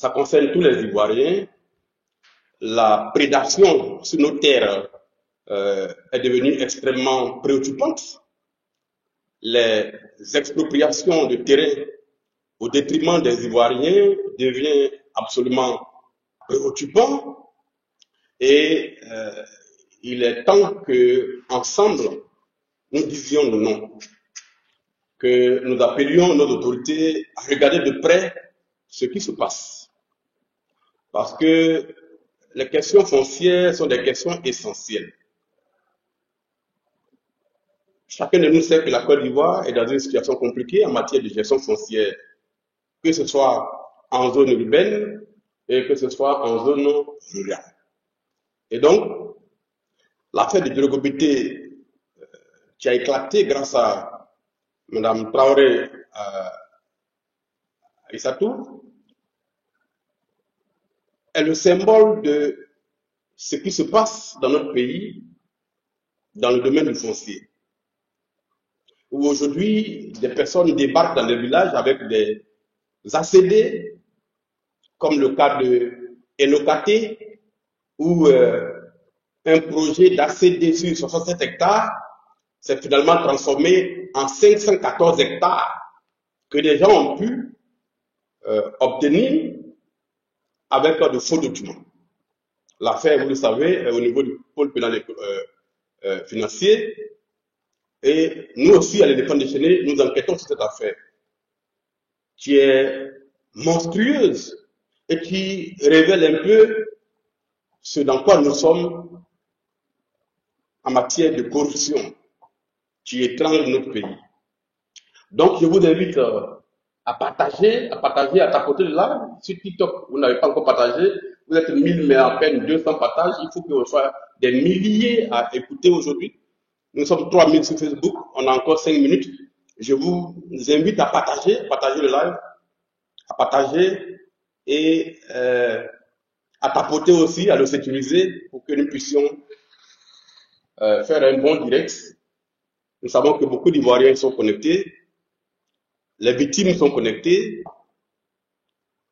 ça concerne tous les Ivoiriens. La prédation sur nos terres est devenue extrêmement préoccupante. Les expropriations de terrain au détriment des Ivoiriens devient absolument préoccupant et il est temps que, ensemble, nous disions le non, que nous appelions nos autorités à regarder de près ce qui se passe. Parce que les questions foncières sont des questions essentielles. Chacun de nous sait que la Côte d'Ivoire est dans une situation compliquée en matière de gestion foncière, que ce soit en zone urbaine et que ce soit en zone rurale. Et donc, l'affaire de Djorogobité qui a éclaté grâce à Mme Traoré Aïssatou est le symbole de ce qui se passe dans notre pays dans le domaine du foncier. Où aujourd'hui, des personnes débarquent dans les villages avec des ACD, comme le cas de Enokate, où un projet d'ACD sur 67 hectares s'est finalement transformé en 514 hectares que des gens ont pu obtenir avec de faux documents. L'affaire, vous le savez, est au niveau du pôle pénal financier. Et nous aussi, à l'éléphant déchaîné, nous enquêtons sur cette affaire qui est monstrueuse et qui révèle un peu ce dans quoi nous sommes en matière de corruption qui étrangle notre pays. Donc, je vous invite à partager, à tapoter le live. Sur TikTok, vous n'avez pas encore partagé. Vous êtes 1000, mais à peine 200 partages. Il faut que vous soyez des milliers à écouter aujourd'hui. Nous sommes 3000 sur Facebook. On a encore 5 minutes. Je vous invite à partager le live, à partager et à tapoter aussi, à le sécuriser pour que nous puissions faire un bon direct. Nous savons que beaucoup d'Ivoiriens sont connectés. Les victimes sont connectées.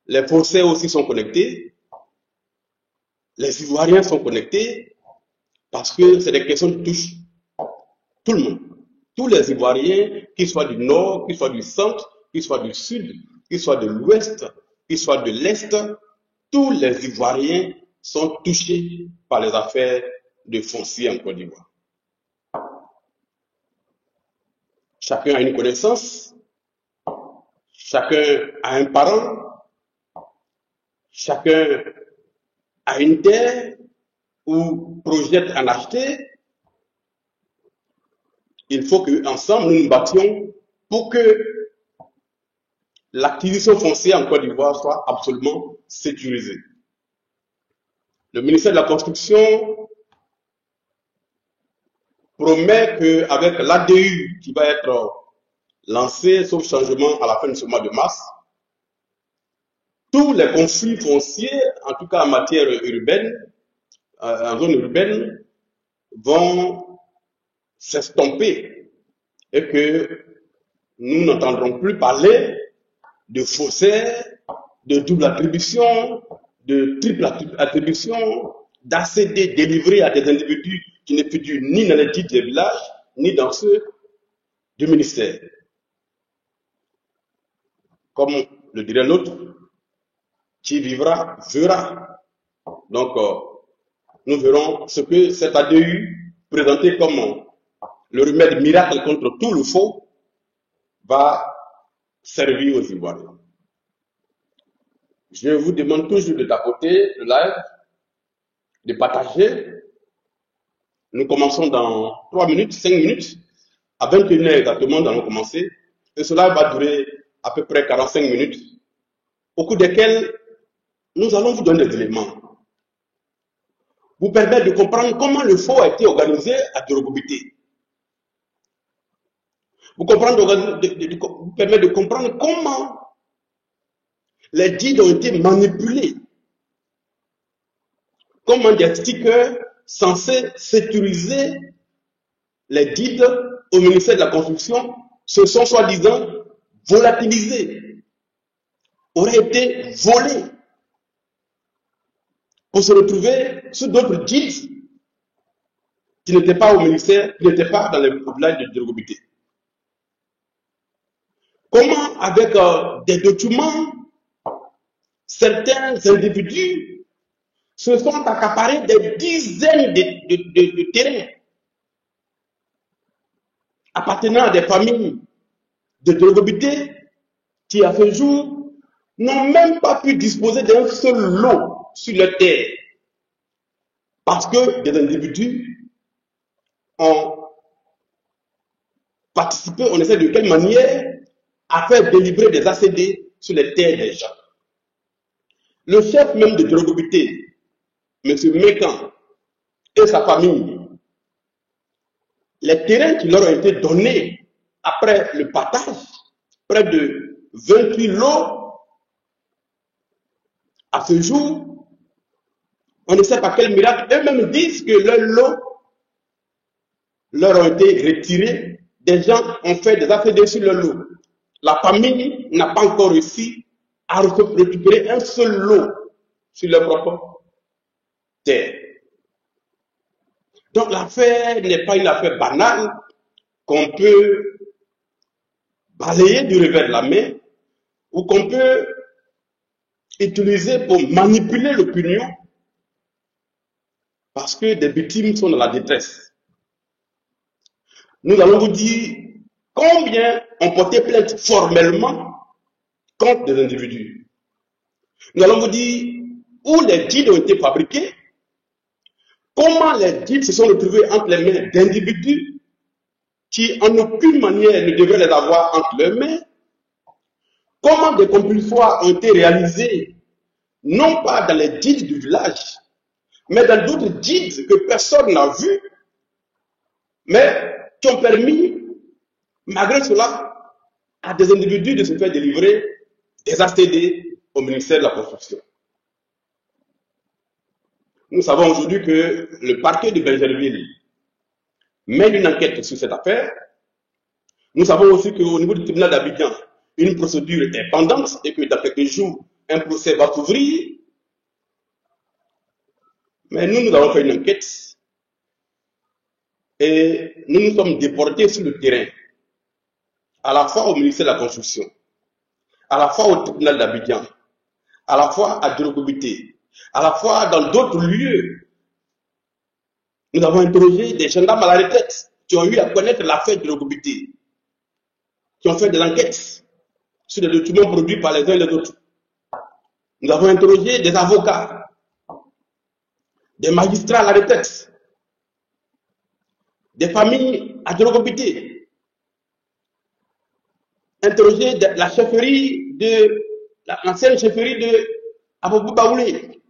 Les Français aussi sont connectés. Les Ivoiriens sont connectés parce que c'est des questions qui touchent tout le monde. Tous les Ivoiriens, qu'ils soient du nord, qu'ils soient du centre, qu'ils soient du sud, qu'ils soient de l'ouest, qu'ils soient de l'est, tous les Ivoiriens sont touchés par les affaires de foncier en Côte d'Ivoire. Chacun a une connaissance, chacun a un parent, chacun a une terre ou projette en acheter. Il faut qu'ensemble nous nous battions pour que l'acquisition foncière en Côte d'Ivoire soit absolument sécurisée. Le ministère de la Construction promet qu'avec l'ADU qui va être lancé, sauf changement à la fin de ce mois de mars, tous les conflits fonciers, en tout cas en matière urbaine, en zone urbaine, vont s'estomper et que nous n'entendrons plus parler de faussaires, de double attribution, de triple attribution, d'ACD délivrés à des individus qui ne figurent ni dans les titres des villages, ni dans ceux du ministère. Comme le dirait l'autre, qui vivra, verra. Donc, nous verrons ce que cet ADU, présenté comme le remède miracle contre tout le faux, va servir aux Ivoiriens. Je vous demande toujours de tapoter le live, de partager. Nous commençons dans 3 minutes, 5 minutes. À 21h exactement, nous allons commencer. Et cela va durer à peu près 45 minutes, au cours desquels nous allons vous donner des éléments. Vous permettre de comprendre comment le faux a été organisé à Djorogobité. Vous permettre de comprendre comment les deeds ont été manipulés. Comment des stickers censés sécuriser les deeds au ministère de la Construction se sont soi-disant volatilisés, auraient été volés pour se retrouver sous d'autres guides qui n'étaient pas au ministère, qui n'étaient pas dans les villages de Djirogobité. Comment, avec des documents, certains individus se sont accaparés des dizaines de terrains appartenant à des familles de Djirogobité qui, à ce jour, n'ont même pas pu disposer d'un seul lot sur leur terre parce que des individus ont participé, on ne sait de quelle manière, à faire délivrer des ACD sur les terres des gens. Le chef même de Djirogobité, M. Mekan, et sa famille, les terrains qui leur ont été donnés après le partage, près de 28 lots, à ce jour, on ne sait pas quel miracle, eux-mêmes disent que leurs lots leur ont été retirés, des gens ont fait des ACD sur leur lot. La famille n'a pas encore réussi à récupérer un seul lot sur leur propre terre. Donc l'affaire n'est pas une affaire banale qu'on peut balayer du revers de la main ou qu'on peut utiliser pour manipuler l'opinion parce que des victimes sont dans la détresse. Nous allons vous dire combien ont porté plainte formellement contre des individus. Nous allons vous dire où les deals ont été fabriqués, comment les deals se sont retrouvés entre les mains d'individus qui en aucune manière ne devaient les avoir entre leurs mains, comment des compulsoires ont été réalisés, non pas dans les deals du village, mais dans d'autres deals que personne n'a vus, mais qui ont permis, malgré cela, à des individus de se faire délivrer des ACD au ministère de la Construction. Nous savons aujourd'hui que le parquet de Bergerville mène une enquête sur cette affaire. Nous savons aussi qu'au niveau du tribunal d'Abidjan, une procédure est pendante et que dans quelques jours, un procès va s'ouvrir. Mais nous avons fait une enquête et nous nous sommes déportés sur le terrain, à la fois au ministère de la Construction, à la fois au tribunal d'Abidjan, à la fois à Djirogobité, à la fois dans d'autres lieux. Nous avons interrogé des gendarmes à la retraite qui ont eu à connaître l'affaire de Djirogobité, qui ont fait de l'enquête sur les documents produits par les uns et les autres. Nous avons interrogé des avocats, des magistrats à la retraite, des familles à Djirogobité, interrogé la chefferie de l'ancienne chefferie de Aboubou Baoulé.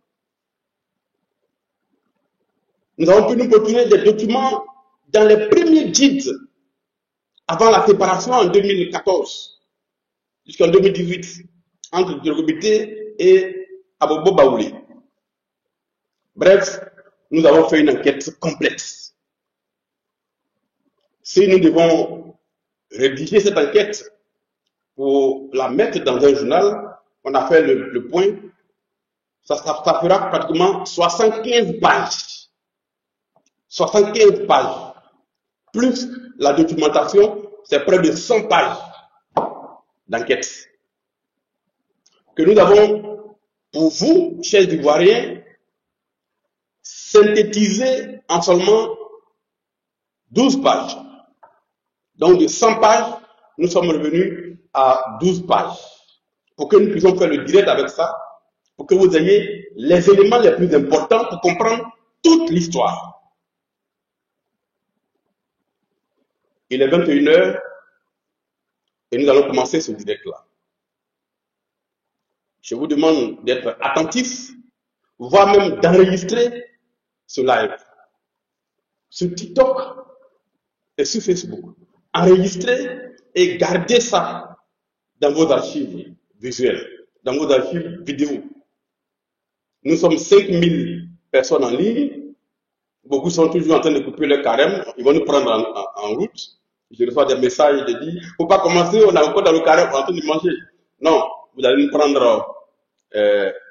Nous avons pu nous procurer des documents dans les premiers guides avant la séparation en 2014 jusqu'en 2018 entre Djirogobité et Aboubou Baoulé. Bref, nous avons fait une enquête complète. Si nous devons rédiger cette enquête pour la mettre dans un journal, on a fait le point, ça fera pratiquement 75 pages. 75 pages. Plus la documentation, c'est près de 100 pages d'enquête. Que nous avons, pour vous, chers Ivoiriens, synthétisé en seulement 12 pages. Donc de 100 pages, nous sommes revenus à 12 pages. Pour que nous puissions faire le direct avec ça, pour que vous ayez les éléments les plus importants pour comprendre toute l'histoire. Il est 21h et nous allons commencer ce direct-là. Je vous demande d'être attentifs, voire même d'enregistrer ce live sur TikTok et sur Facebook. Enregistrez et gardez ça dans vos archives visuelles, dans vos archives vidéo. Nous sommes 5000 personnes en ligne. Beaucoup sont toujours en train de couper leur carême. Ils vont nous prendre en route. Je reçois des messages de dire, faut pas commencer, on est encore dans le carême, on est en train de manger. Non, vous allez nous prendre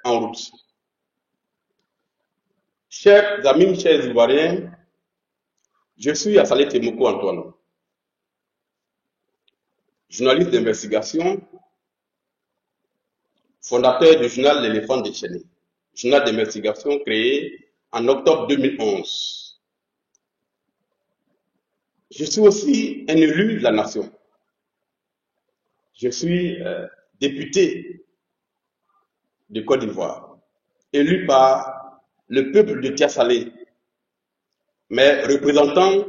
en route. Chers amis, chers Ivoiriens, je suis Assalé Temoko Antoine, journaliste d'investigation, fondateur du journal L'éléphant déchaîné, journal d'investigation créé en octobre 2011. Je suis aussi un élu de la nation. Je suis député de Côte d'Ivoire, élu par le peuple de Tia-Salé, mais représentant,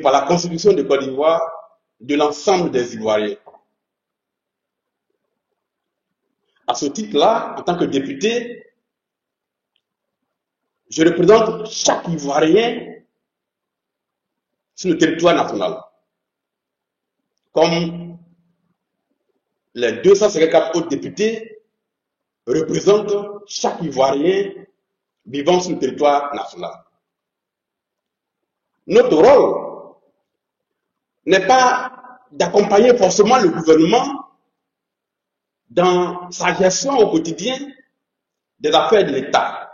par la Constitution de Côte d'Ivoire, de l'ensemble des Ivoiriens. À ce titre-là, en tant que député, je représente chaque Ivoirien sur le territoire national, comme les 254 autres députés représentent chaque Ivoirien vivant sur le territoire national. Notre rôle n'est pas d'accompagner forcément le gouvernement dans sa gestion au quotidien des affaires de l'État.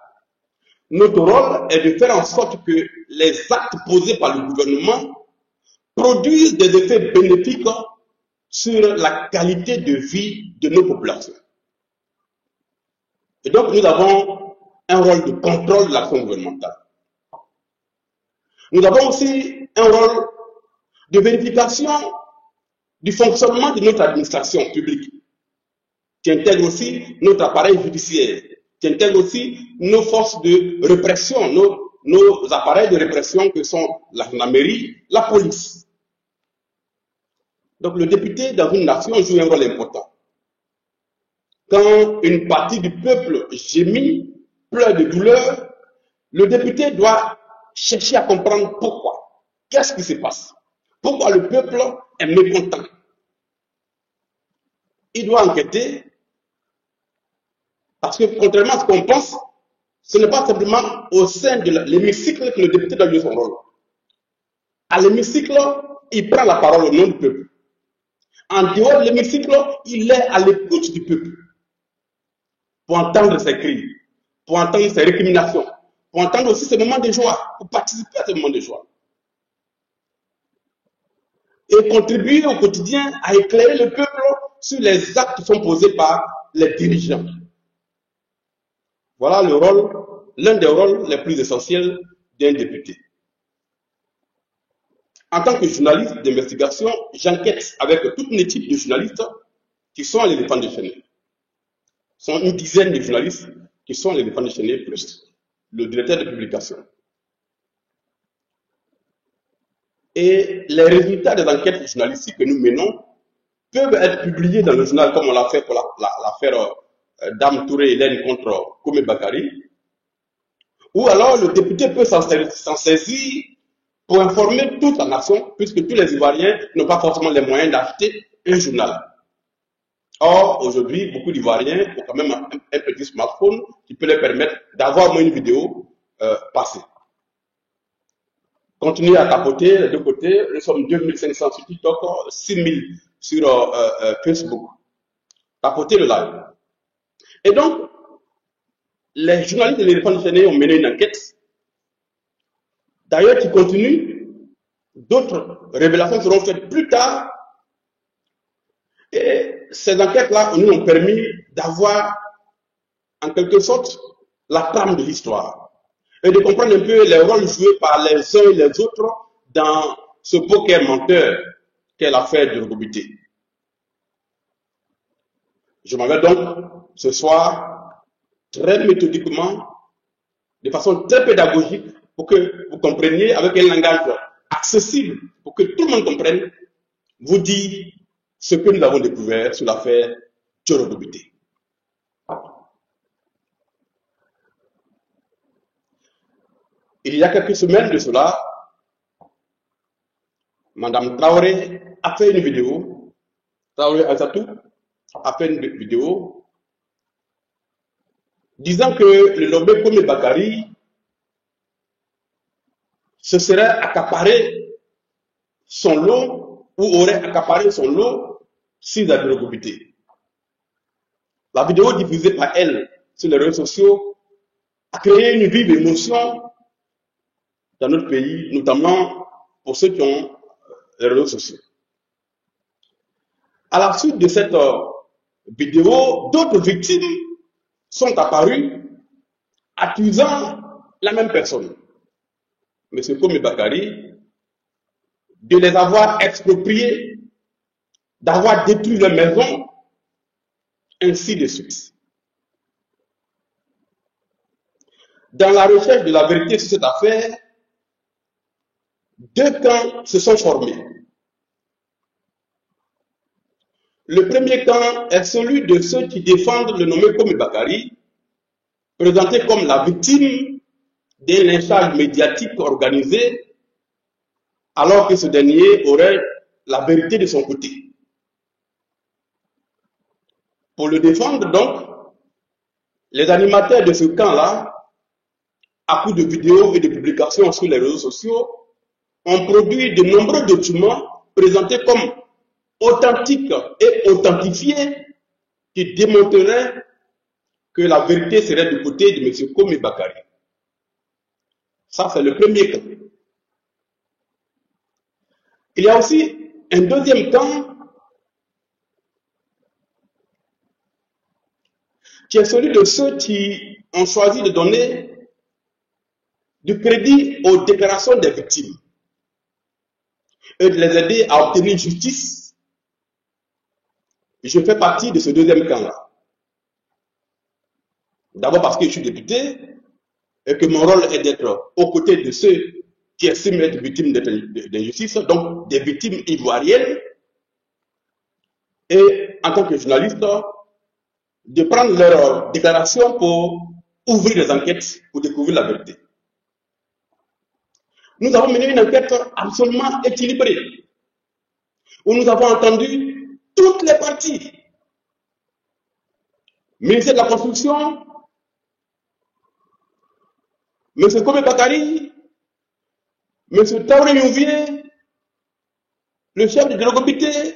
Notre rôle est de faire en sorte que les actes posés par le gouvernement produisent des effets bénéfiques sur la qualité de vie de nos populations. Et donc, nous avons un rôle de contrôle de l'action gouvernementale. Nous avons aussi un rôle de vérification du fonctionnement de notre administration publique, qui intègre aussi notre appareil judiciaire, qui intègre aussi nos forces de répression, nos appareils de répression que sont la gendarmerie, la police. Donc le député dans une nation joue un rôle important. Quand une partie du peuple gémit, pleure de douleur, le député doit chercher à comprendre pourquoi. Qu'est-ce qui se passe? Pourquoi le peuple est mécontent? Il doit enquêter, parce que contrairement à ce qu'on pense, ce n'est pas simplement au sein de l'hémicycle que le député doit jouer son rôle. À l'hémicycle, il prend la parole au nom du peuple. En dehors de l'hémicycle, il est à l'écoute du peuple pour entendre ses cris, pour entendre ses récriminations, pour entendre aussi ses moments de joie, pour participer à ces moments de joie. Et contribuer au quotidien à éclairer le peuple sur les actes qui sont posés par les dirigeants. Voilà le rôle, l'un des rôles les plus essentiels d'un député. En tant que journaliste d'investigation, j'enquête avec toute une équipe de journalistes qui sont à l'éléphant déchaîné. Ce sont une dizaine de journalistes qui sont à l'éléphant déchaîné, plus le directeur de publication. Et les résultats des enquêtes journalistiques que nous menons peuvent être publiés dans le journal, comme on l'a fait pour l'affaire Dame Touré Hélène contre Koumé Bakary, ou alors le député peut s'en saisir pour informer toute la nation, puisque tous les Ivoiriens n'ont pas forcément les moyens d'acheter un journal. Or, aujourd'hui, beaucoup d'Ivoiriens ont quand même un petit smartphone qui peut leur permettre d'avoir une vidéo passée. Continuez à tapoter les deux côtés. Nous sommes 2500 sur TikTok, 6000 sur Facebook. Tapotez le live. Et donc, les journalistes de l'éléphant déchaîné ont mené une enquête, d'ailleurs qui continue. D'autres révélations seront faites plus tard. Et ces enquêtes-là nous ont permis d'avoir, en quelque sorte, la trame de l'histoire et de comprendre un peu les rôles joués par les uns et les autres dans ce poker menteur qu'est l'affaire de Robité. Je m'en vais donc ce soir très méthodiquement, de façon très pédagogique, pour que vous compreniez avec un langage accessible, pour que tout le monde comprenne, vous dire ce que nous avons découvert sur l'affaire Robité. Il y a quelques semaines de cela, Madame Traoré a fait une vidéo, Traoré Azatou a fait une vidéo disant que le nommé Koumé Bakary se serait accaparé son lot ou aurait accaparé son lot si la Robité. La vidéo diffusée par elle sur les réseaux sociaux a créé une vive émotion dans notre pays, notamment pour ceux qui ont les réseaux sociaux. À la suite de cette vidéo, d'autres victimes sont apparues accusant la même personne, M. Komi Bakari, de les avoir expropriés, d'avoir détruit leur maison, ainsi de suite. Dans la recherche de la vérité sur cette affaire, deux camps se sont formés. Le premier camp est celui de ceux qui défendent le nommé Komi Bakari, présenté comme la victime d'un lynchage médiatique organisé, alors que ce dernier aurait la vérité de son côté. Pour le défendre, donc, les animateurs de ce camp-là, à coup de vidéos et de publications sur les réseaux sociaux, ont produit de nombreux documents présentés comme authentiques et authentifiés qui démontreraient que la vérité serait du côté de M. Komi Bakari. Ça, c'est le premier camp. Il y a aussi un deuxième camp qui est celui de ceux qui ont choisi de donner du crédit aux déclarations des victimes et de les aider à obtenir justice. Je fais partie de ce deuxième camp-là. D'abord parce que je suis député et que mon rôle est d'être aux côtés de ceux qui estiment être victimes d'injustice, donc des victimes ivoiriennes, et en tant que journaliste, de prendre leurs déclarations pour ouvrir les enquêtes, pour découvrir la vérité. Nous avons mené une enquête absolument équilibrée, où nous avons entendu toutes les parties. Ministère de la Construction, M. Komi Bakari, M. Taouré Youvier, le chef du comité,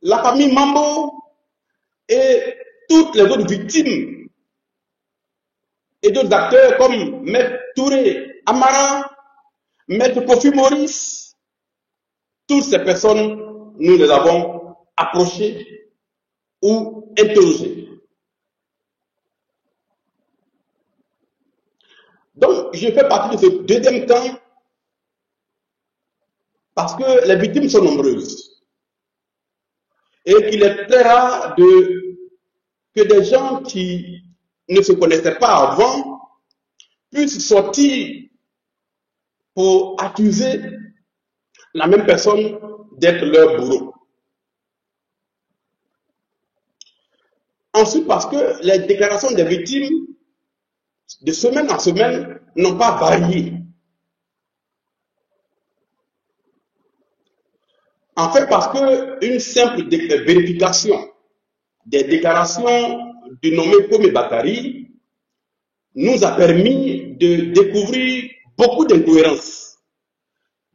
la famille Mambo et toutes les autres victimes et d'autres acteurs comme Maître Touré Amara, Maître Kofi Maurice. Toutes ces personnes, nous les avons approchées ou interrogées. Donc, je fais partie de ce deuxième camp parce que les victimes sont nombreuses et qu'il est très rare que des gens qui ne se connaissaient pas avant puissent sortir pour accuser la même personne d'être leur bourreau. Ensuite, parce que les déclarations des victimes, de semaine en semaine, n'ont pas varié. En fait, parce qu'une simple vérification des déclarations du nommé Komi Bakari nous a permis de découvrir beaucoup d'incohérences,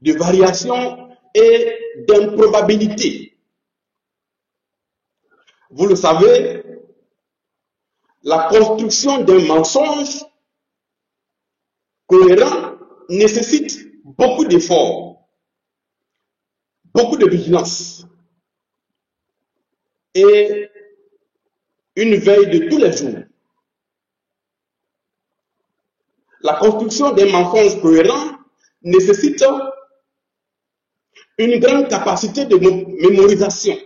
de variations et d'improbabilités. Vous le savez, la construction d'un mensonge cohérent nécessite beaucoup d'efforts, beaucoup de vigilance et une veille de tous les jours. La construction d'un mensonge cohérent nécessite une grande capacité de mémorisation.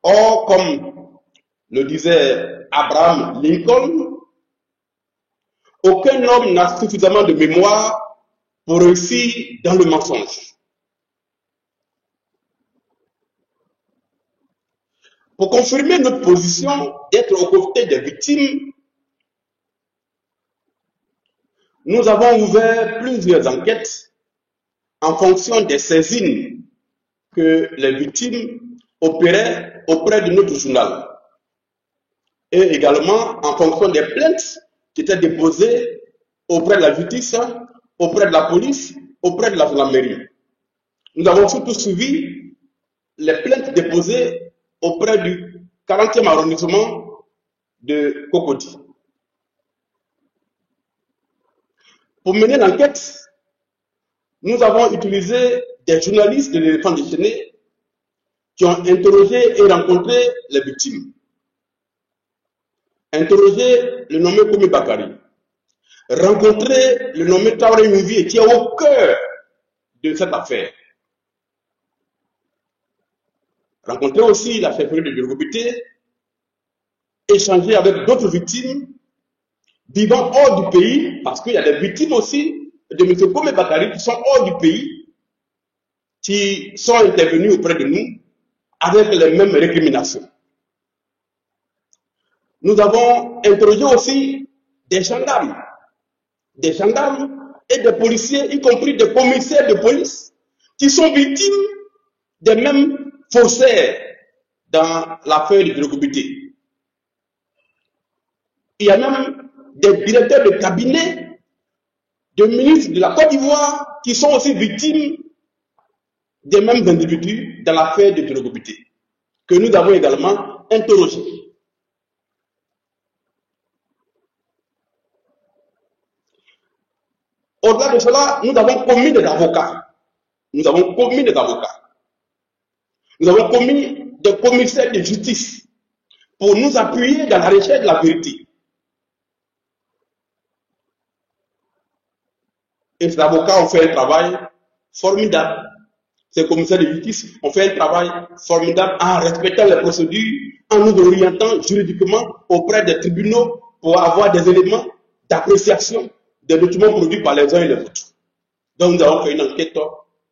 Or, comme le disait Abraham Lincoln, aucun homme n'a suffisamment de mémoire pour réussir dans le mensonge. Pour confirmer notre position d'être aux côtés des victimes, nous avons ouvert plusieurs enquêtes en fonction des saisines que les victimes opéraient auprès de notre journal et également en fonction des plaintes qui étaient déposées auprès de la justice, auprès de la police, auprès de la gendarmerie. Nous avons surtout suivi les plaintes déposées auprès du 40e arrondissement de Cocody. Pour mener l'enquête, nous avons utilisé des journalistes de l'éléphant déchaîné qui ont interrogé et rencontré les victimes. Interrogé le nommé Komi Bakari. Rencontré le nommé Traoré Mouvier qui est au cœur de cette affaire. Rencontré aussi la chefferie de Djorgobité, échanger avec d'autres victimes vivant hors du pays, parce qu'il y a des victimes aussi de M. Komi Bakari qui sont hors du pays, qui sont intervenus auprès de nous avec les mêmes récriminations. Nous avons interrogé aussi des gendarmes et des policiers, y compris des commissaires de police, qui sont victimes des mêmes faussaires dans l'affaire de Djorgobité. Il y a même des directeurs de cabinet de ministres de la Côte d'Ivoire qui sont aussi victimes des mêmes individus dans l'affaire de Djorgobité, que nous avons également interrogés. Au-delà de cela, nous avons commis des avocats. Nous avons commis des avocats. Nous avons commis des commissaires de justice pour nous appuyer dans la recherche de la vérité. Et ces avocats ont fait un travail formidable. Ces commissaires de justice ont fait un travail formidable en respectant les procédures, en nous orientant juridiquement auprès des tribunaux pour avoir des éléments d'appréciation des documents produits par les uns et les autres. Donc nous avons fait une enquête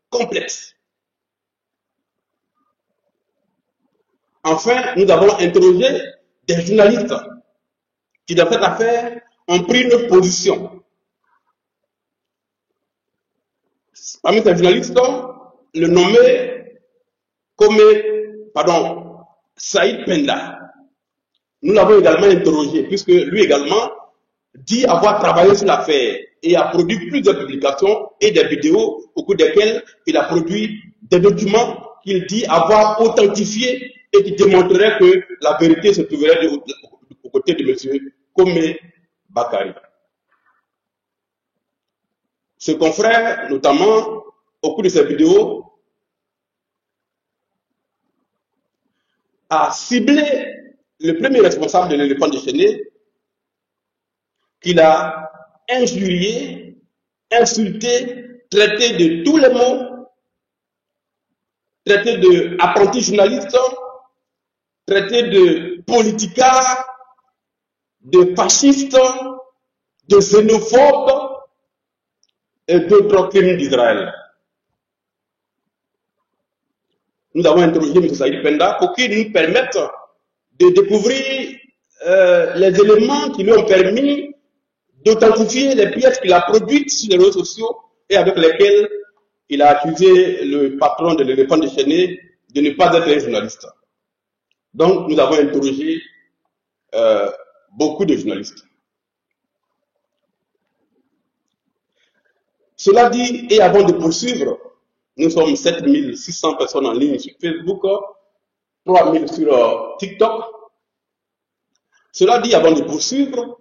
complexe. Enfin, nous avons interrogé des journalistes qui, dans cette affaire, ont pris une position. Parmi ces journalistes, le nommé Saïd Penda. Nous l'avons également interrogé, puisque lui également dit avoir travaillé sur l'affaire et a produit plusieurs publications et des vidéos au cours desquelles il a produit des documents qu'il dit avoir authentifiés et qui démontreraient que la vérité se trouverait aux côtés de M. Komi Bakari. Ce confrère, notamment, au cours de ces vidéos, a ciblé le premier responsable de l'éléphant déchaîné, qu'il a injurié, insulté, traité de tous les mots, traité d'apprenti journaliste, traité de politicard, de fasciste, de xénophobe et d'autres crimes d'Israël. Nous avons interrogé M. Saïd Penda pour qu'il nous permette de découvrir les éléments qui lui ont permis d'authentifier les pièces qu'il a produites sur les réseaux sociaux et avec lesquelles il a accusé le patron de l'éléphant déchaîné de ne pas être un journaliste. Donc nous avons interrogé beaucoup de journalistes. Cela dit, et avant de poursuivre, nous sommes 7600 personnes en ligne sur Facebook, 3000 sur TikTok. Cela dit, avant de poursuivre,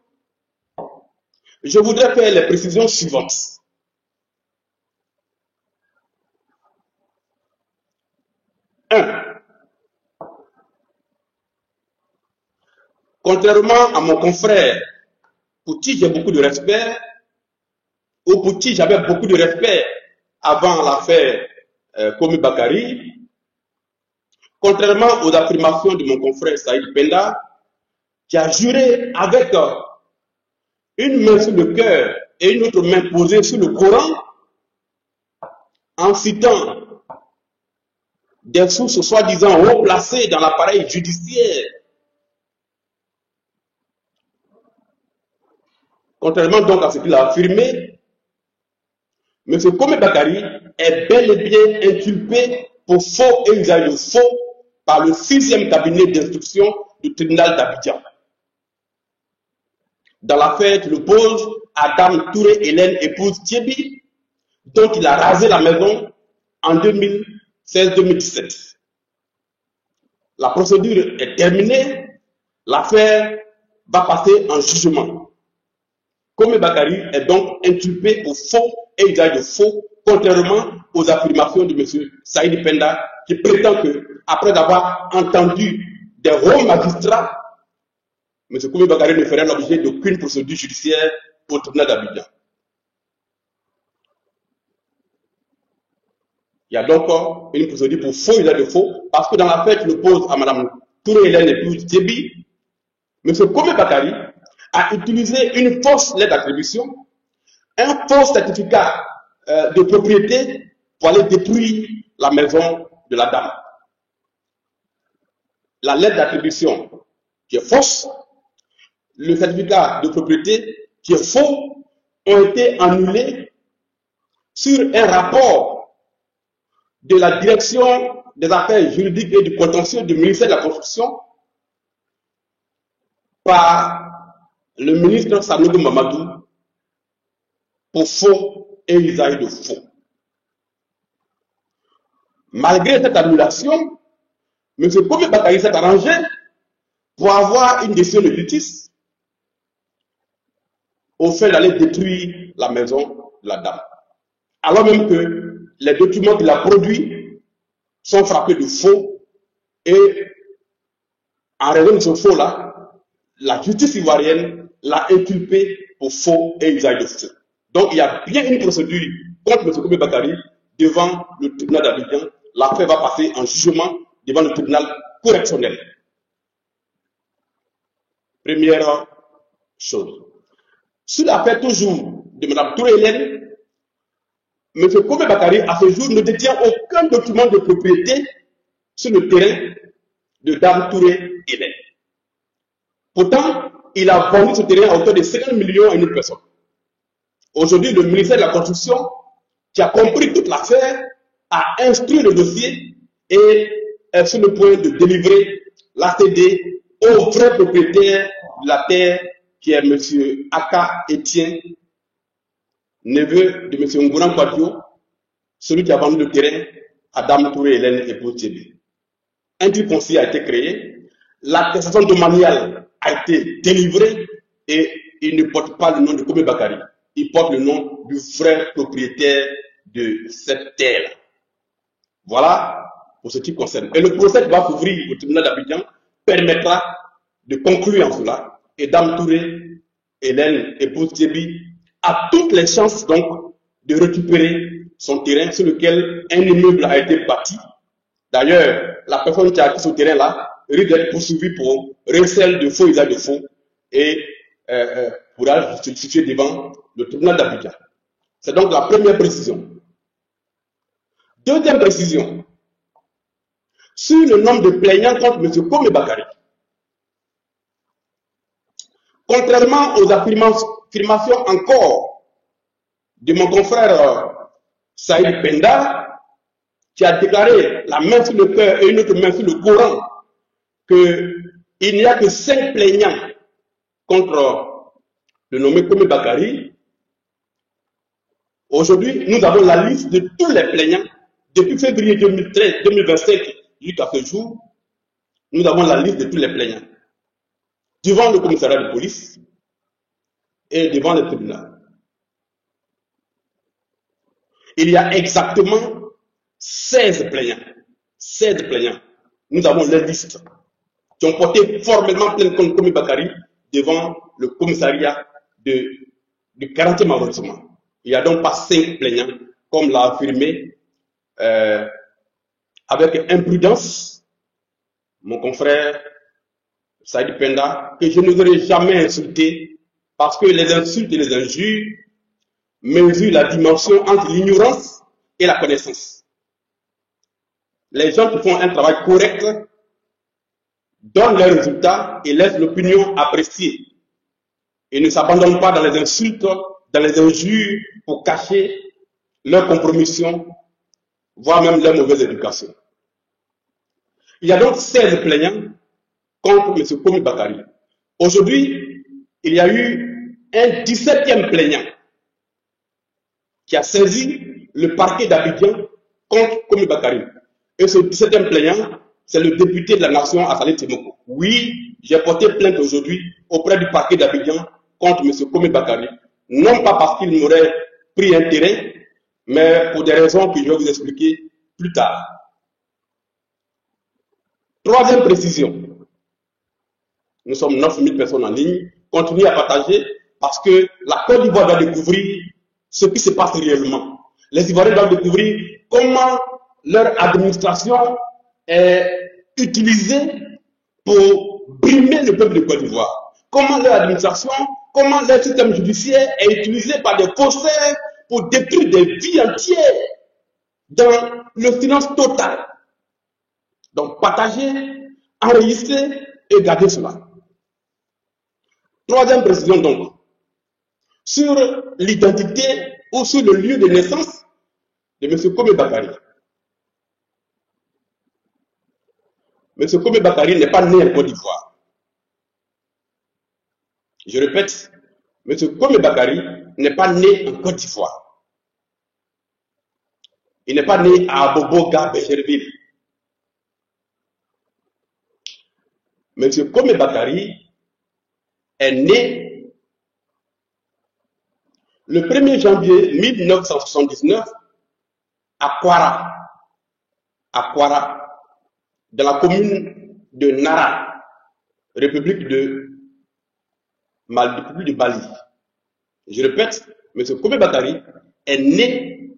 je voudrais faire les précisions suivantes. Contrairement à mon confrère, pour qui j'ai beaucoup de respect, ou pour qui j'avais beaucoup de respect avant l'affaire Komi Bakari, contrairement aux affirmations de mon confrère Saïd Penda, qui a juré avec une main sur le cœur et une autre main posée sur le Coran, en citant des sources soi-disant haut placées dans l'appareil judiciaire. Contrairement donc à ce qu'il a affirmé, M. Komi Bakari est bel et bien inculpé pour faux et usage de faux par le 6e cabinet d'instruction du tribunal d'Abidjan. Dans l'affaire qui l'oppose à Dame Touré Hélène, épouse Thiebi, dont il a rasé la maison en 2016-2017. La procédure est terminée, l'affaire va passer en jugement. Komi Bakari est donc inculpé pour faux et usage de faux, contrairement aux affirmations de M. Saïd Penda, qui prétend que, après avoir entendu des hauts magistrats, M. Komi Bakari ne ferait l'objet d'aucune procédure judiciaire au tribunal d'Abidjan. Il y a donc une procédure pour faux usage de faux, parce que dans l'affaire qui l'oppose à Mme Touré Hélène épouse Djebi, M. Komi Bakari a utilisé une fausse lettre d'attribution, un faux certificat de propriété pour aller détruire la maison de la dame. La lettre d'attribution qui est fausse, le certificat de propriété qui est faux ont été annulés sur un rapport de la direction des affaires juridiques et du contentieux du ministère de la Construction par le ministre Sanogo Mamadou pour faux et usage de faux. Malgré cette annulation, M. Komi Bakari s'est arrangé pour avoir une décision de justice au fait d'aller détruire la maison de la dame. Alors même que les documents qu'il a produits sont frappés de faux et en raison de ce faux-là, la justice ivoirienne l'a inculpé pour faux et usage de faux. Donc il y a bien une procédure contre M. Komi Bakari devant le tribunal d'Abidjan. L'affaire va passer en jugement devant le tribunal correctionnel. Première chose. Sur l'affaire toujours de Mme Touré Hélène, M. Komi Bakari, à ce jour, ne détient aucun document de propriété sur le terrain de Dame Touré Hélène. Pourtant, il a vendu ce terrain à hauteur de 50 millions à une personne. Aujourd'hui, le ministère de la Construction, qui a compris toute l'affaire, a instruit le dossier et est sur le point de délivrer l'ACD au vrai propriétaire de la terre, qui est M. Aka Etienne, neveu de M. Ngouran Kwadjo, celui qui a vendu le terrain à Dame Touré Hélène et Boutiébé. Un titre foncier a été créé, l'attestation domaniale a été délivrée et il ne porte pas le nom de Komi Bakari. Il porte le nom du vrai propriétaire de cette terre. Voilà pour ce qui concerne. Et le procès qui va s'ouvrir au tribunal d'Abidjan permettra de conclure en cela. Et Dame Touré, Hélène, épouse Djebi, a toutes les chances donc de récupérer son terrain sur lequel un immeuble a été bâti. D'ailleurs, la personne qui a acquis ce terrain-là risque d'être poursuivie pour recel de faux usage de faux et pourra se situer devant le tribunal d'Abidjan. C'est donc la première précision. Deuxième précision. Sur le nombre de plaignants contre M. Komi Bakari, contrairement aux affirmations encore de mon confrère Saïd Penda, qui a déclaré la main sur le cœur et une autre main sur le Coran, qu'il n'y a que 5 plaignants contre le nommé Komi Bakari. Aujourd'hui, nous avons la liste de tous les plaignants. Depuis février 2025 jusqu'à ce jour, nous avons la liste de tous les plaignants devant le commissariat de police et devant le tribunal. Il y a exactement 16 plaignants. 16 plaignants. Nous avons les listes qui ont porté formellement plainte contre Komi Bakari devant le commissariat du 40e arrondissement. Il n'y a donc pas 5 plaignants, comme l'a affirmé avec imprudence mon confrère Saïd Penda, que je n'oserais jamais insulter, parce que les insultes et les injures mesurent la dimension entre l'ignorance et la connaissance. Les gens qui font un travail correct donnent leurs résultats et laissent l'opinion apprécier. Et ne s'abandonnent pas dans les insultes, dans les injures pour cacher leur compromission, voire même leur mauvaise éducation. Il y a donc 16 plaignants contre M. Komi Bakari. Aujourd'hui, il y a eu un 17e plaignant qui a saisi le parquet d'Abidjan contre Komi Bakari. Et ce 17e plaignant, c'est le député de la nation Assalé Timoko. Oui, j'ai porté plainte aujourd'hui auprès du parquet d'Abidjan contre M. Komi Bakari non pas parce qu'il m'aurait pris intérêt, mais pour des raisons que je vais vous expliquer plus tard. Troisième précision, nous sommes 9000 personnes en ligne, continuez à partager parce que la Côte d'Ivoire doit découvrir ce qui se passe réellement. Les Ivoiriens doivent découvrir comment leur administration est utilisée pour brimer le peuple de Côte d'Ivoire. Comment leur administration, comment leur système judiciaire est utilisé par des faussaires pour détruire des vies entières dans le silence total. Donc, partagez, enregistrez et gardez cela. Troisième précision donc, sur l'identité ou sur le lieu de naissance de M. Kome Bakary. M. Kome Bakary n'est pas né en Côte d'Ivoire. Je répète, M. Kome Bakary n'est pas né en Côte d'Ivoire. Il n'est pas né à Aboboga, Bécherville. M. Kome Bakary est né le 1er janvier 1979 à Kwara, dans la commune de Nara, République de Bali. Je répète, M. Kome Bakary est né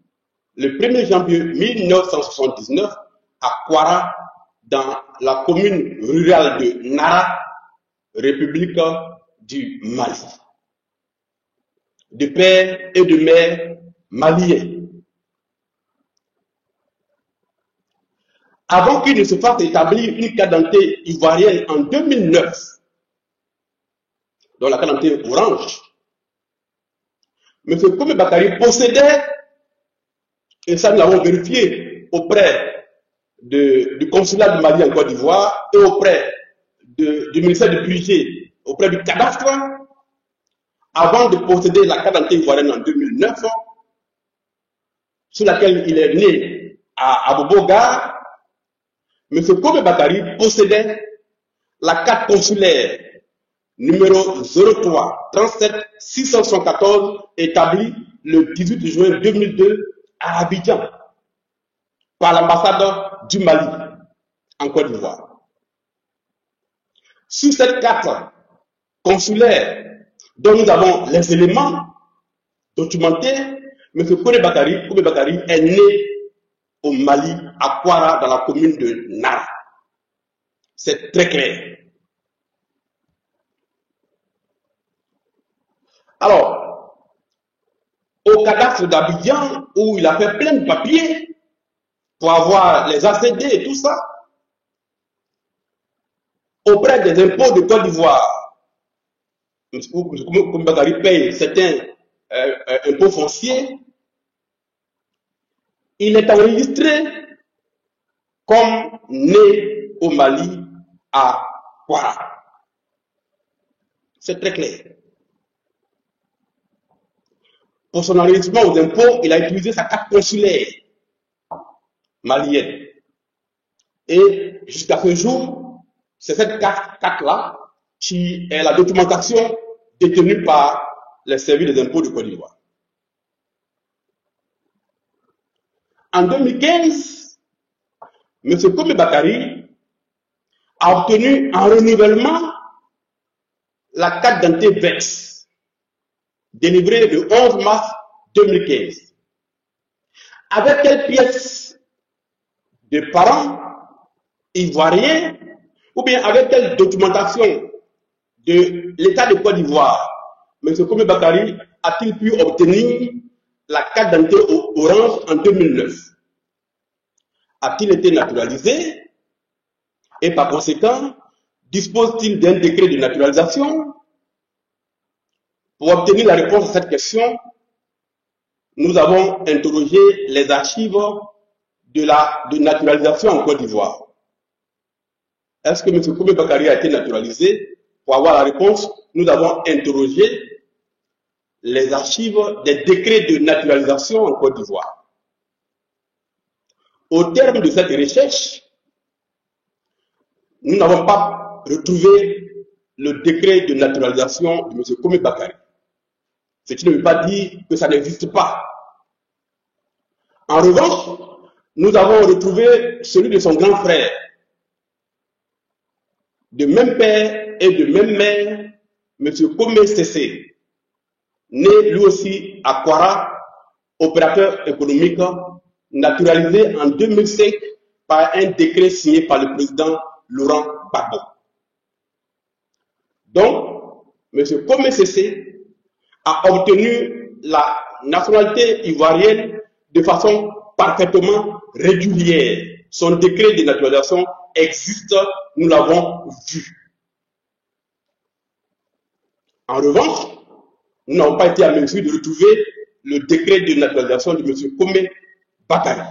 le 1er janvier 1979 à Kwara, dans la commune rurale de Nara, République du Mali. De père et de mère maliens. Avant qu'il ne se fasse établir une carte d'identité ivoirienne en 2009, dans la carte d'identité orange, M. Kome Bakary possédait, et ça nous l'avons vérifié auprès du consulat du Mali en Côte d'Ivoire et auprès du ministère du Budget, auprès du cadastre, avant de posséder la carte d'identité ivoirienne en 2009, sur laquelle il est né à Aboboga, M. Kome Bakary possédait la carte consulaire numéro 03 37 674 établie le 18 juin 2002 à Abidjan par l'ambassade du Mali en Côte d'Ivoire. Sur cette carte consulaire dont nous avons les éléments documentés, M. Kome Bakary est né au Mali, à Kwara, dans la commune de Nara. C'est très clair. Alors, au cadastre d'Abidjan, où il a fait plein de papiers pour avoir les ACD et tout ça, auprès des impôts de Côte d'Ivoire, M. Kome Bakary paye certains impôts fonciers, il est enregistré comme né au Mali à Kwara. C'est très clair. Pour son enregistrement aux impôts, il a utilisé sa carte consulaire malienne. Et jusqu'à ce jour, c'est cette carte-là qui est la documentation détenue par les services des impôts de Côte d'Ivoire. En 2015, M. Kome Bakary a obtenu en renouvellement la carte d'identité VEX, délivrée le 11 mars 2015. Avec quelle pièce de parents ivoiriens ou bien avec quelle documentation de l'État de Côte d'Ivoire M. Kome Bakary a-t-il pu obtenir la carte d'identité orange en 2009? A-t-il été naturalisé? Et par conséquent, dispose-t-il d'un décret de naturalisation? Pour obtenir la réponse à cette question, nous avons interrogé les archives de naturalisation en Côte d'Ivoire. Est-ce que M. Kome Bakary a été naturalisé? Pour avoir la réponse, nous avons interrogé les archives des décrets de naturalisation en Côte d'Ivoire. Au terme de cette recherche, nous n'avons pas retrouvé le décret de naturalisation de M. Kome Bakary. Ce qui ne veut pas dire que ça n'existe pas. En revanche, nous avons retrouvé celui de son grand frère, de même père et de même mère, M. Kome Sese, né lui aussi à Kwara, opérateur économique, naturalisé en 2005 par un décret signé par le président Laurent Gbagbo. Donc, M. Kome Sese a obtenu la nationalité ivoirienne de façon parfaitement régulière. Son décret de naturalisation existe, nous l'avons vu. En revanche, nous n'avons pas été à mesure de retrouver le décret de naturalisation de M. Kome Bakari.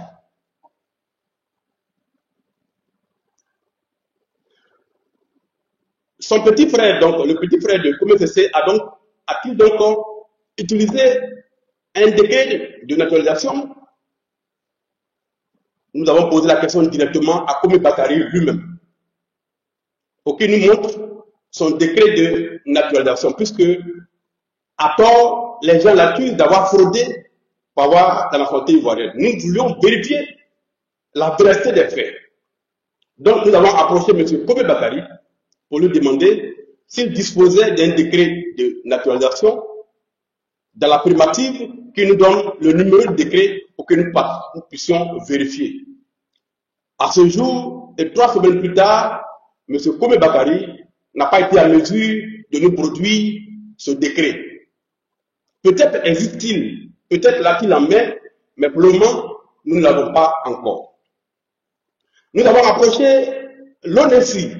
Son petit frère, donc, le petit frère de Kome Sese, a-t-il donc utilisé un décret de naturalisation? Nous avons posé la question directement à Kome Bakari lui-même, pour qu'il nous montre son décret de naturalisation, puisque, à tort, les gens l'accusent d'avoir fraudé pour avoir la nationalité ivoirienne. Nous voulions vérifier la véracité des faits. Donc, nous avons approché M. Kome Bakari pour lui demander s'il disposait d'un décret de naturalisation dans la primative qui nous donne le numéro de décret pour que nous puissions vérifier. À ce jour, et 3 semaines plus tard, M. Kome Bakari n'a pas été à mesure de nous produire ce décret. Peut-être existe-t-il, peut-être l'a-t-il en main, mais pour le moment, nous ne l'avons pas encore. Nous avons approché l'ONESI,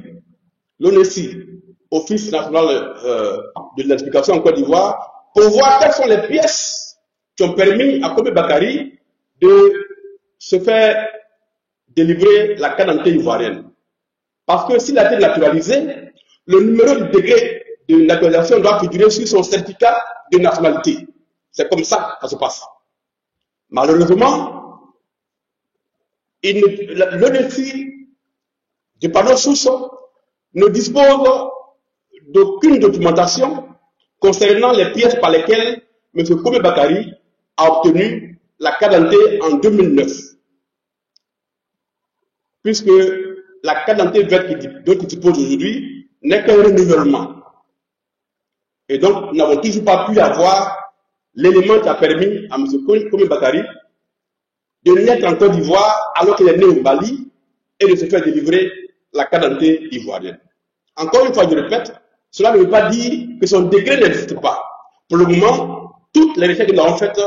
Office national de l'identification en Côte d'Ivoire, pour voir quelles sont les pièces qui ont permis à Kome Bakari de se faire délivrer la carte d'identité ivoirienne. Parce que s'il a été naturalisé, le numéro du décret de naturalisation doit figurer sur son certificat de nationalité. C'est comme ça que ça se passe. Malheureusement, l'ONESI, de par nos sources, ne dispose d'aucune documentation concernant les pièces par lesquelles M. Kome Bakari a obtenu la carte d'identité en 2009. Puisque la carte d'identité verte dont il dispose aujourd'hui n'est qu'un renouvellement. Et donc, nous n'avons toujours pas pu avoir l'élément qui a permis à M. Kome Bakari de naître en Côte d'Ivoire alors qu'il est né au Mali et de se faire délivrer la carte d'identité ivoirienne. Encore une fois, je répète, cela ne veut pas dire que son décret n'existe pas. Pour le moment, toutes les recherches que nous avons faites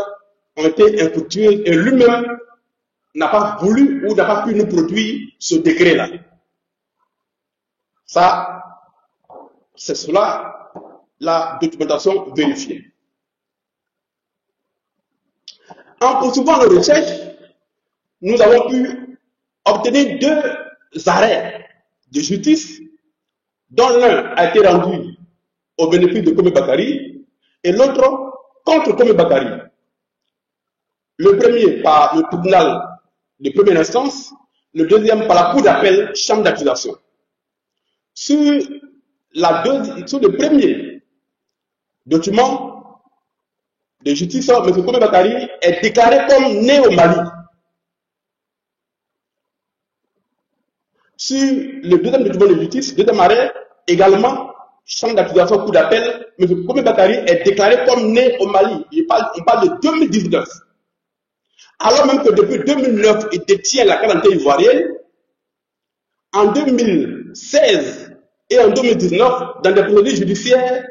ont été infructueuses et lui-même n'a pas voulu ou n'a pas pu nous produire ce décret-là. Ça, c'est cela, la documentation vérifiée. En poursuivant nos recherches, nous avons pu obtenir 2 arrêts de justice, dont l'un a été rendu au bénéfice de Kome Bakari et l'autre contre Kome Bakari. Le premier par le tribunal de première instance, le deuxième par la cour d'appel, chambre d'accusation. Sur le premier document de justice, M. Kome Bakari est déclaré comme né au Mali. Sur le deuxième document de justice, deuxième arrêt, également, chambre d'accusation, cour d'appel, M. Kome Bakari est déclaré comme né au Mali. On parle de 2019. Alors même que depuis 2009, il détient la carte d'identité ivoirienne, en 2016 et en 2019, dans des procédures judiciaires,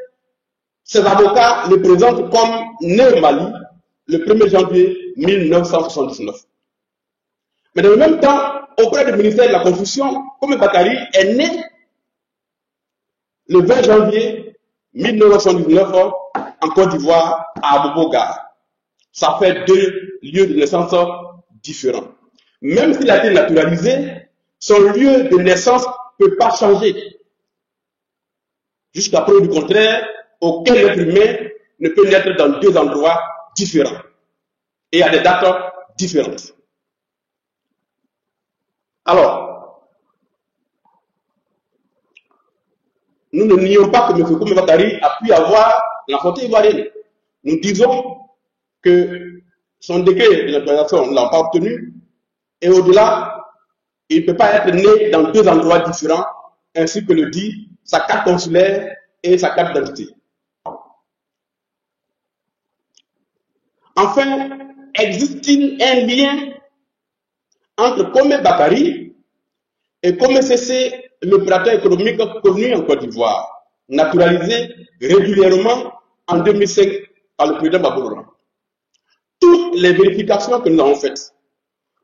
ses avocats le présentent comme né au Mali le 1er janvier 1979. Mais dans le même temps, auprès du ministère de la Constitution, Kome Bakari est né le 20 janvier 1979 en Côte d'Ivoire, à Abobo-Gare. Ça fait 2 lieux de naissance différents. Même s'il a été naturalisé, son lieu de naissance ne peut pas changer. Jusqu'à preuve du contraire, aucun être humain ne peut naître dans 2 endroits différents et à des dates différentes. Alors, nous ne nions pas que M. Kome Bakari a pu avoir la nationalité ivoirienne. nous disons que son décret de naturalisation ne l'a pas obtenu, et au-delà, il ne peut pas être né dans deux endroits différents, ainsi que le dit sa carte consulaire et sa carte d'identité. Enfin, existe-t-il un lien entre Komé Bakary et Komé Cessé, l'opérateur économique connu en Côte d'Ivoire, naturalisé régulièrement en 2005 par le président Babou? Toutes les vérifications que nous avons faites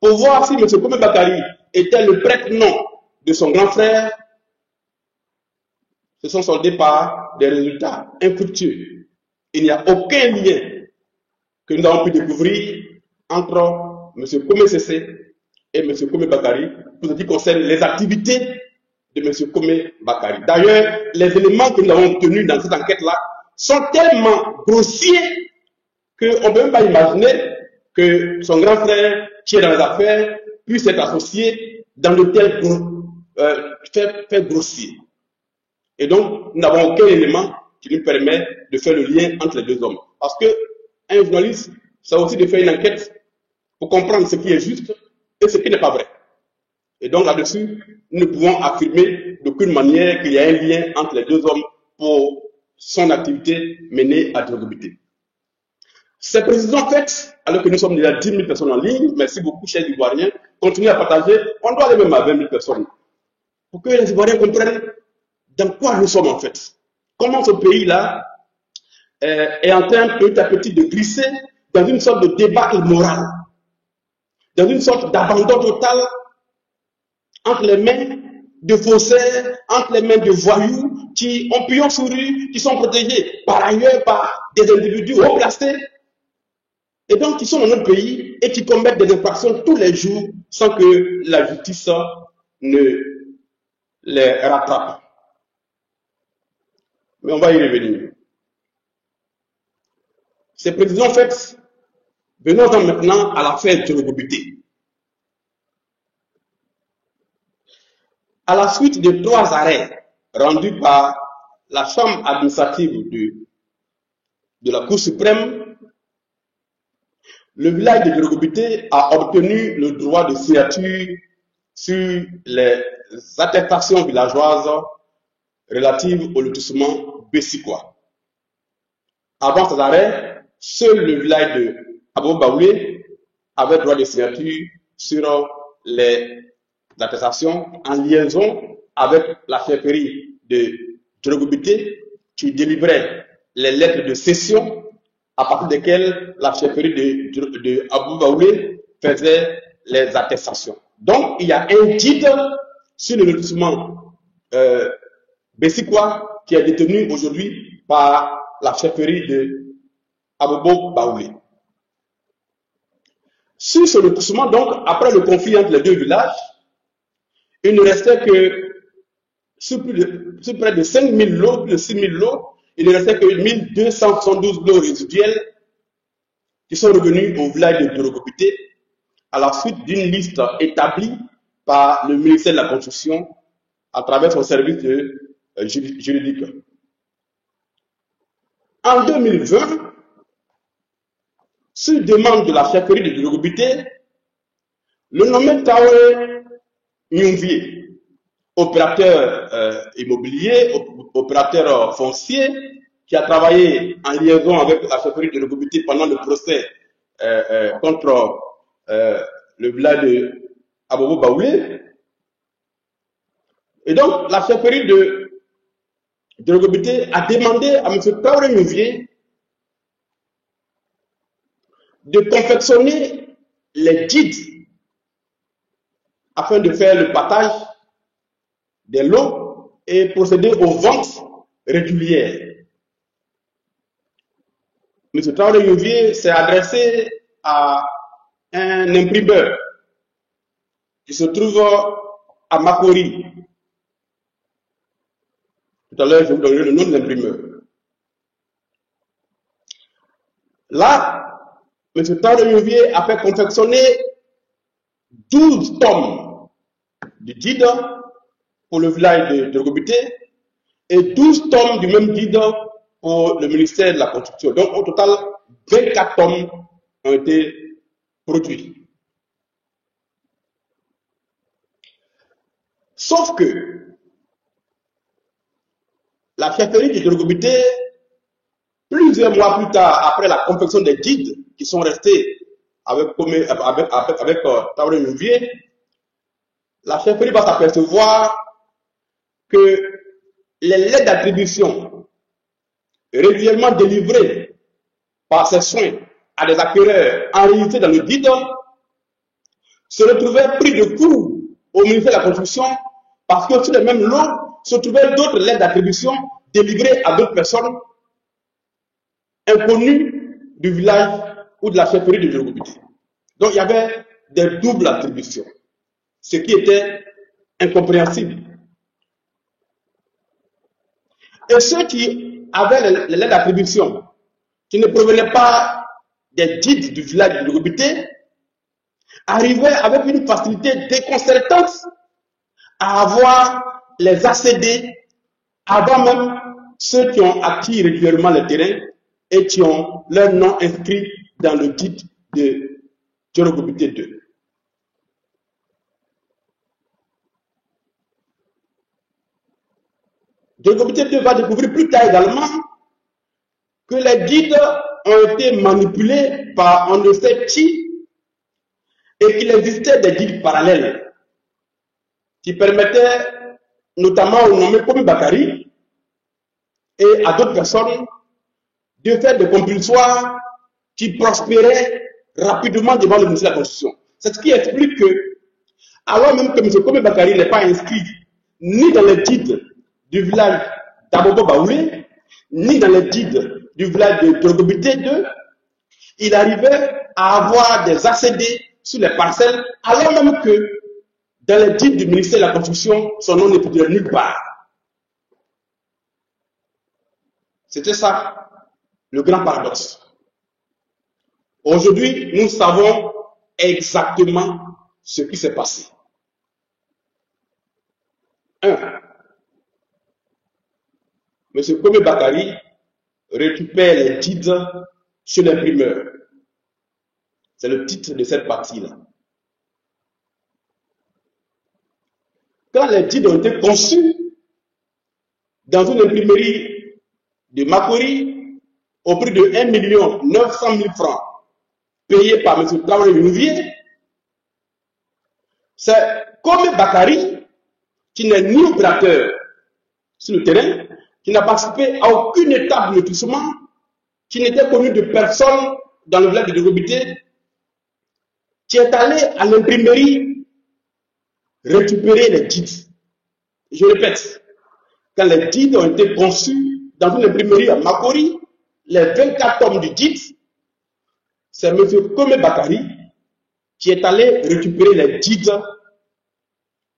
pour voir si M. Komé Bakary était le prête-nom de son grand frère se sont soldées par des résultats infructueux. Il n'y a aucun lien que nous avons pu découvrir entre M. Komé Cessé et M. Komé Bakary pour ce qui concerne les activités de M. Komé Bakary. D'ailleurs, les éléments que nous avons obtenus dans cette enquête-là sont tellement grossiers qu'on ne peut même pas imaginer que son grand frère, qui est dans les affaires, puisse être associé dans de tels faits grossiers. Et donc, nous n'avons aucun élément qui nous permet de faire le lien entre les deux hommes. Parce que un journaliste, ça aussi de faire une enquête pour comprendre ce qui est juste et ce qui n'est pas vrai. Et donc là-dessus, nous ne pouvons affirmer d'aucune manière qu'il y a un lien entre les deux hommes pour son activité menée à Drogobité. Ces précisions faites, alors que nous sommes déjà 10 000 personnes en ligne, merci beaucoup, chers Ivoiriens, continuez à partager, on doit aller même à 20 000 personnes, pour que les Ivoiriens comprennent dans quoi nous sommes en fait. Comment ce pays-là est en train petit à petit de glisser dans une sorte de débat immoral, dans une sorte d'abandon total entre les mains de faussaires, entre les mains de voyous qui ont pignon sur rue, qui sont protégés par ailleurs par des individus haut placés, et donc qui sont dans notre pays et qui commettent des infractions tous les jours sans que la justice ne les rattrape. Mais on va y revenir. Ces précisions faites, venons-en maintenant à l'affaire Drogobité. À la suite de 3 arrêts rendus par la Chambre administrative de la Cour suprême, le village de Drogobité a obtenu le droit de signature sur les attestations villageoises relatives au lotissement Bessikwa. Avant ces arrêts, seul le village de Abou Baoulé avait droit de signature sur les attestations en liaison avec la chefferie de Drogobité qui délivrait les lettres de cession à partir desquelles la chefferie de Abou Baoulé faisait les attestations. Donc, il y a un titre sur le lotissement Bessikwa qui est détenu aujourd'hui par la chefferie de Abou Baoulé. Sur ce lotissement, donc, après le conflit entre les deux villages, il ne restait que, sur près de 5 000 lots, plus de 6 000 lots, il ne restait que 1272 lots résiduels qui sont revenus au village de Drogobité à la suite d'une liste établie par le ministère de la Construction à travers son service juridique. En 2020, sur demande de la chefferie de Drogobité, le nommé Taoué Nyungvier, opérateur immobilier, opérateur foncier, qui a travaillé en liaison avec la chefferie de Drogobité pendant le procès contre le village de Abou Baoulé. Et donc, la chefferie de Drogobité a demandé à M. Taoué Nyungvier de confectionner les guides afin de faire le partage des lots et procéder aux ventes régulières. M. Traoré Youvier s'est adressé à un imprimeur qui se trouve à Makori. Tout à l'heure, je vous donnerai le nom de l'imprimeur. Là, M. Traoré Youvier a fait confectionner 12 tomes de guide pour le village de Drogobité et 12 tomes du même guide pour le ministère de la Construction. Donc, au total, 24 tomes ont été produits. Sauf que la chefferie de Djorogobité, plusieurs mois plus tard, après la confection des guides qui sont restés avec Traoré Nouvier, la chefferie va s'apercevoir que les lettres d'attribution régulièrement délivrées par ses soins à des acquéreurs enregistrés dans le guide se retrouvaient pris de court au ministère de la Construction parce que sur les mêmes lots se trouvaient d'autres lettres d'attribution délivrées à d'autres personnes inconnues du village ou de la chefferie de Djorogobité. Donc il y avait des doubles attributions, ce qui était incompréhensible. Et ceux qui avaient les lettres d'attribution, qui ne provenaient pas des guides du village de Djorogobité, arrivaient avec une facilité déconcertante à avoir les ACD avant même ceux qui ont acquis régulièrement le terrain et qui ont leur nom inscrit dans le guide de Djorogobité 2. Djorogobité 2 va découvrir plus tard également que les guides ont été manipulés par on ne sait qui et qu'il existait des guides parallèles qui permettaient notamment au nommé Komi Bakari et à d'autres personnes de faire des compulsoires qui prospéraient rapidement devant le ministère de la Constitution. C'est ce qui explique que, alors même que M. Komi Bakari n'est pas inscrit ni dans les guides du village d'Abobo Baoulé, ni dans les guides du village de Djorogobité 2, il arrivait à avoir des ACD sur les parcelles, alors même que dans les guides du ministère de la Construction, son nom ne figurait nulle part. C'était ça, le grand paradoxe. Aujourd'hui, nous savons exactement ce qui s'est passé. 1. M. Komi Bakari récupère les guides sur l'imprimeur. C'est le titre de cette partie-là. Quand les guides ont été conçus dans une imprimerie de Makori au prix de 1 900 000 francs payés par M. Traoré Nouvier, c'est Komi Bakari qui n'est ni opérateur sur le terrain, qui n'a participé à aucune étape de lotissement, qui n'était connu de personne dans le village de Djorogobité, qui est allé à l'imprimerie récupérer les guides. Je répète, quand les guides ont été conçus dans une imprimerie à Makori, les 24 tomes du guide, c'est M. Komi Bakari qui est allé récupérer les guides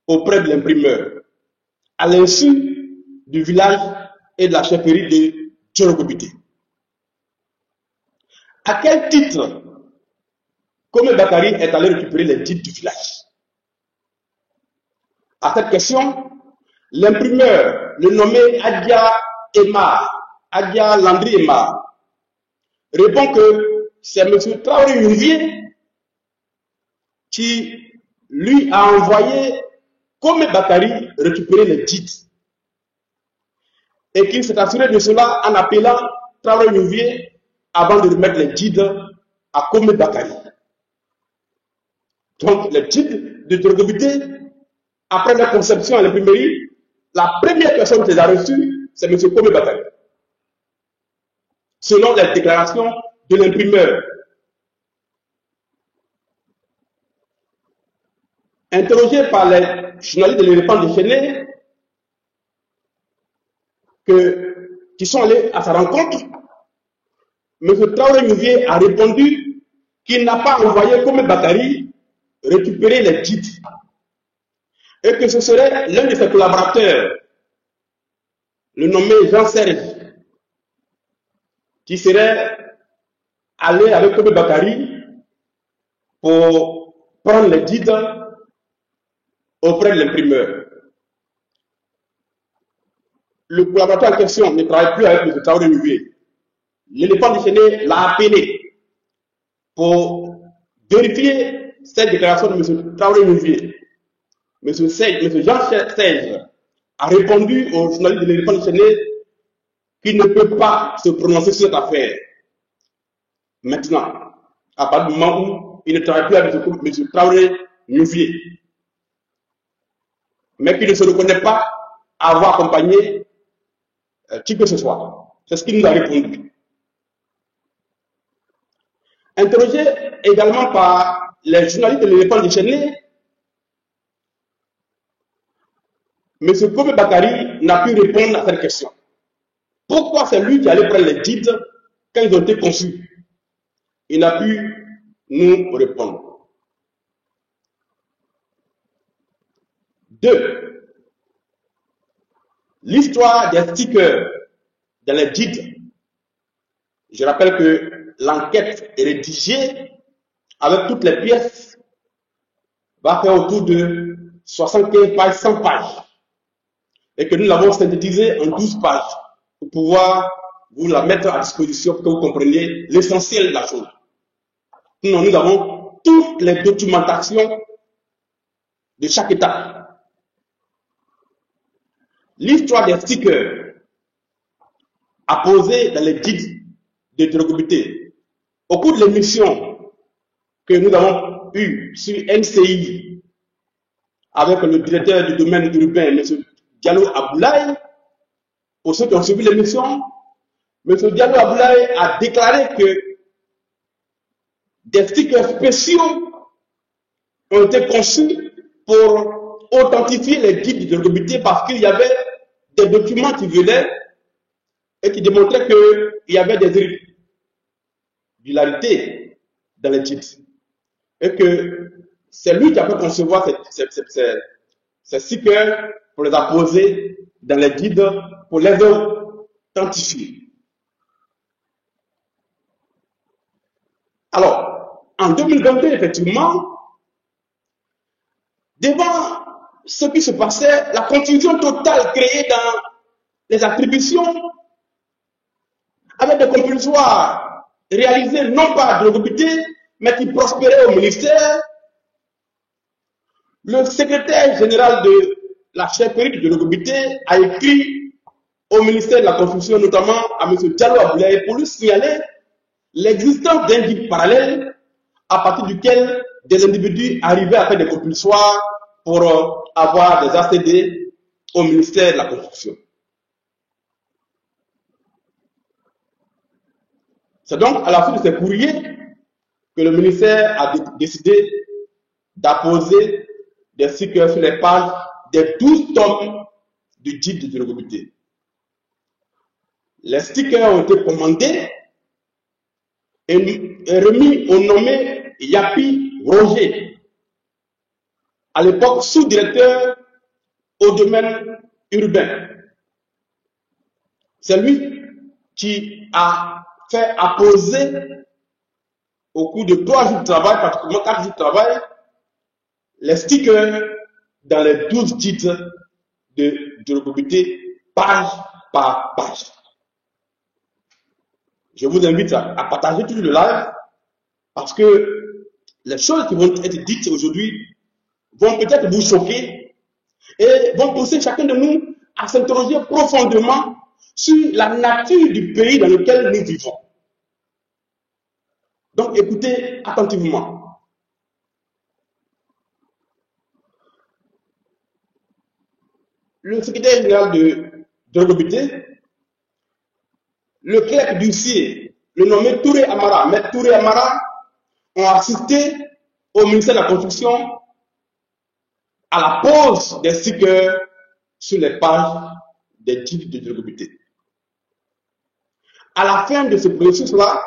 auprès de l'imprimeur, à l'insu du village et de la chefferie de Djorogobité. À quel titre Komi Bakari est allé récupérer les guides du village? À cette question, l'imprimeur, le nommé Adia Landry Emma, répond que c'est M. Traoré Nouvier qui lui a envoyé Komi Bakari récupérer les guides et qu'il s'est assuré de cela en appelant Traoré Nouvier avant de remettre les guides à Komi Bakari. Donc, les guides de Djorogobité, après la conception à l'imprimerie, la première personne qui les a reçus, c'est M. Komi Bakari. Selon les déclarations de l'imprimeur. Interrogé par les journalistes de l'éléphant déchaîné, qui sont allés à sa rencontre, M. Traoré Nouvier a répondu qu'il n'a pas envoyé Komi Bakari récupérer les guides et que ce serait l'un de ses collaborateurs, le nommé Jean-Serge, qui serait allé avec Komi Bakari pour prendre les guides auprès de l'imprimeur. le collaborateur en question ne travaille plus avec M. Traoré Nuvier, l'éléphant déchaîné l'a appelé pour vérifier cette déclaration de M. Traoré Nuvier. M. Jean Seize a répondu au journaliste de l'éléphant déchaîné qu'il ne peut pas se prononcer sur cette affaire. Maintenant, à partir du moment où il ne travaille plus avec M. Traoré Nuvier, mais qu'il ne se reconnaît pas avoir accompagné qui que ce soit. C'est ce qu'il nous a répondu. Interrogé également par les journalistes de l'éléphant déchaîné, M. Kobe Bakari n'a pu répondre à cette question. Pourquoi c'est lui qui allait prendre les titres quand ils ont été conçus? Il n'a pu nous répondre. 2. L'histoire des stickers dans les titres. Je rappelle que l'enquête est rédigée avec toutes les pièces, va faire autour de 75 pages, 100 pages. Et que nous l'avons synthétisée en 12 pages pour pouvoir vous la mettre à disposition pour que vous compreniez l'essentiel de la chose. Nous avons toutes les documentations de chaque étape. L'histoire des stickers apposés dans les guides d'interrogabilité. Au cours de l'émission que nous avons eue sur NCI avec le directeur du domaine urbain, M. Diallo Aboulaye, pour ceux qui ont suivi l'émission, M. Diallo Aboulaye a déclaré que des stickers spéciaux ont été conçus pour authentifier les guides d'interrogabilité parce qu'il y avait des documents qui venaient et qui démontraient qu'il y avait des irrégularités dans les guides. Et que c'est lui qui a pu concevoir ces stickers pour les apposer dans les guides pour les authentifier. Alors, en 2022, effectivement, devant ce qui se passait, la confusion totale créée dans les attributions avec des compulsoires réalisés non pas de l'opité, mais qui prospéraient au ministère, le secrétaire général de la chefferie de l'opité a écrit au ministère de la Construction, notamment à M. Diallo Aboulaye, pour lui signaler l'existence d'un guide parallèle à partir duquel des individus arrivaient à faire des compulsoires pour avoir des ACD au ministère de la Construction. C'est donc à la suite de ces courriers que le ministère a décidé d'apposer des stickers sur les pages des 12 tomes du guide de l'opité. Les stickers ont été commandés et remis au nommé Yapi Roger, à l'époque sous-directeur au domaine urbain. C'est lui qui a fait apposer au cours de 3 jours de travail, pratiquement 4 jours de travail, les stickers dans les 12 titres de l'opité, page par page. Je vous invite à partager tout le live parce que les choses qui vont être dites aujourd'hui vont peut-être vous choquer et vont pousser chacun de nous à s'interroger profondément sur la nature du pays dans lequel nous vivons. Donc écoutez attentivement. Le secrétaire général de l'opité, le clerc d'huissier, le nommé Touré Amara, Maître Touré Amara, ont assisté au ministère de la Construction à la pose des stickers sur les pages des titres de l'opité. À la fin de ce processus-là,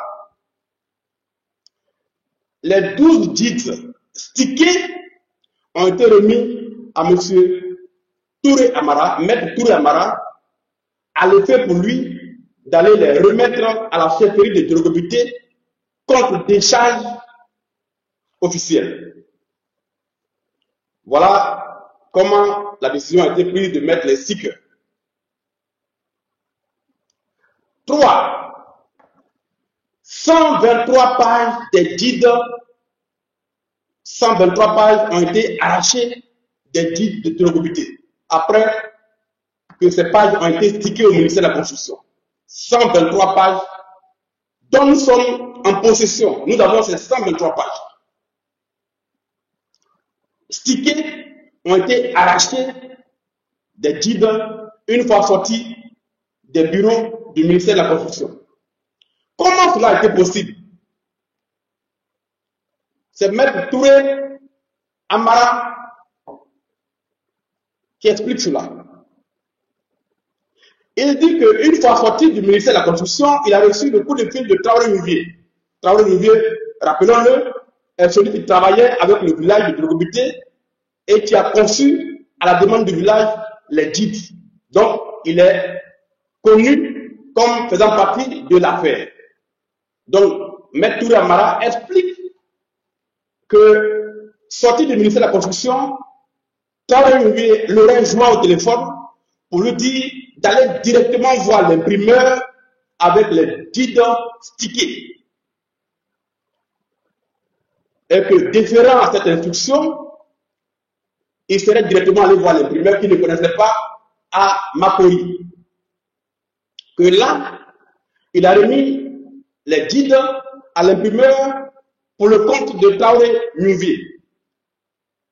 les 12 titres stickés ont été remis à M. Touré Amara, Maître Touré Amara, à l'effet pour lui d'aller les remettre à la chefferie de l'opité contre décharge officielle. Voilà comment la décision a été prise de mettre les stickers. 3. 123 pages des guides, 123 pages ont été arrachées des guides de Drogobité, après que ces pages ont été stickées au ministère de la Construction. 123 pages dont nous sommes en possession. Nous avons ces 123 pages. Stickées ont été arrachées des guides une fois sortis des bureaux du ministère de la Construction. Comment cela a été possible? C'est Maître Touré Amara qui explique cela. Il dit qu'une fois sorti du ministère de la Construction, il a reçu le coup de fil de Traoré Nouvier. Traoré Nouvier, rappelons-le, est celui qui travaillait avec le village de Drogobité et qui a conçu, à la demande du village, les guides. Donc, il est connu comme faisant partie de l'affaire. Donc, Maître Touré Amara explique que, sorti du ministère de la Construction, Traoré Nouvier l'aurait joint au téléphone pour lui dire d'aller directement voir l'imprimeur avec les guides stickés. Et que, déférant à cette instruction, il serait directement allé voir l'imprimeur qui ne connaissait pas à Makori. Que là, il a remis les guides à l'imprimeur pour le compte de Traoré Nouvier.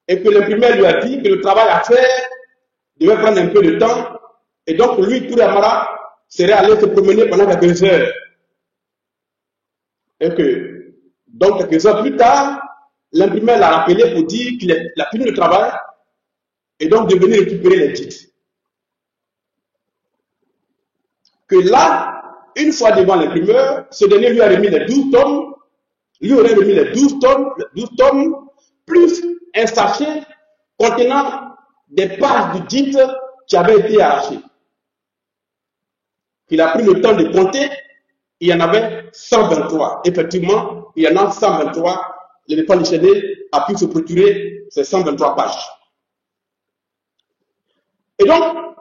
Et que l'imprimeur lui a dit que le travail à faire devait prendre un peu de temps. Et donc, lui, Touré Amara, serait allé se promener pendant quelques heures. Et que, donc, quelques heures plus tard, l'imprimeur l'a rappelé pour dire qu'il a fini le travail et donc de venir récupérer les titres. Que là, une fois devant l'imprimeur, ce dernier lui a remis les 12 tonnes, lui aurait remis les 12 tonnes, plus un sachet contenant des pages du titre qui avaient été arrachées. Il a pris le temps de compter, il y en avait 123. Effectivement, il y en a 123. L'éléphant déchaîné a pu se procurer ces 123 pages. Et donc,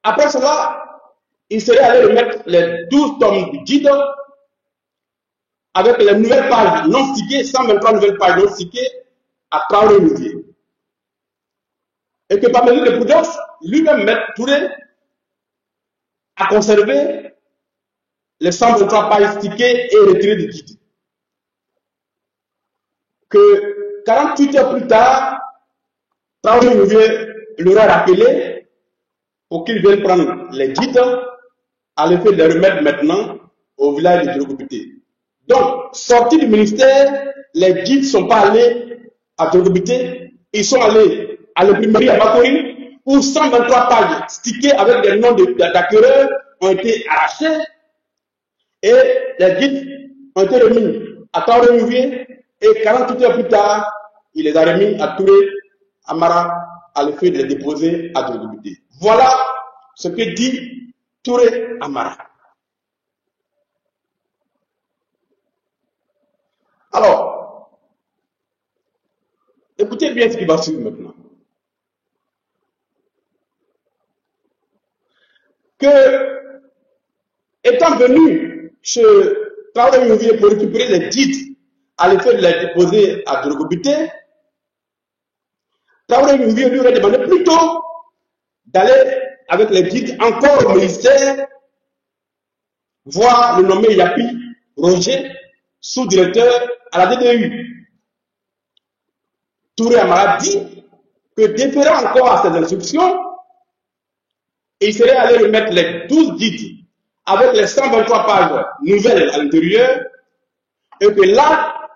après cela, il serait allé remettre les 12 tomes du guide avec les nouvelles pages non stickées, 123 nouvelles pages non stickées, à Traoré Nouvier. Et que par mesure de prudence, lui-même, Maître Touré, a conservé les 123 pages stickées et retirées du guide. Que 48 heures plus tard, Traoré Nouvier l'aurait rappelé pour qu'il vienne prendre les guides, à l'effet de les remettre maintenant au village de Drogobité. Donc, sortis du ministère, les guides ne sont pas allés à Drogobité, ils sont allés à l'imprimerie à Makori, où 123 pages stickées avec des noms d'acquéreurs ont été arrachées, et les guides ont été remis à Traoré Nouvier, et 48 heures plus tard, il les a remis à Touré Amara à l'effet de les déposer à Drogobité. Voilà ce que dit Touré Amara. Alors, écoutez bien ce qui va suivre maintenant. Que, étant venu chez Traoré Nouvier pour récupérer les titres à l'effet de les déposer à Drogobité, Traoré Nouvier lui aurait demandé plutôt d'aller avec les guides encore au ministère, voir le nommé Yapi Roger, sous-directeur à la DDU. Touré Amara dit que déférant encore à ces instructions, il serait allé remettre les 12 guides avec les 123 pages nouvelles à l'intérieur, et que là,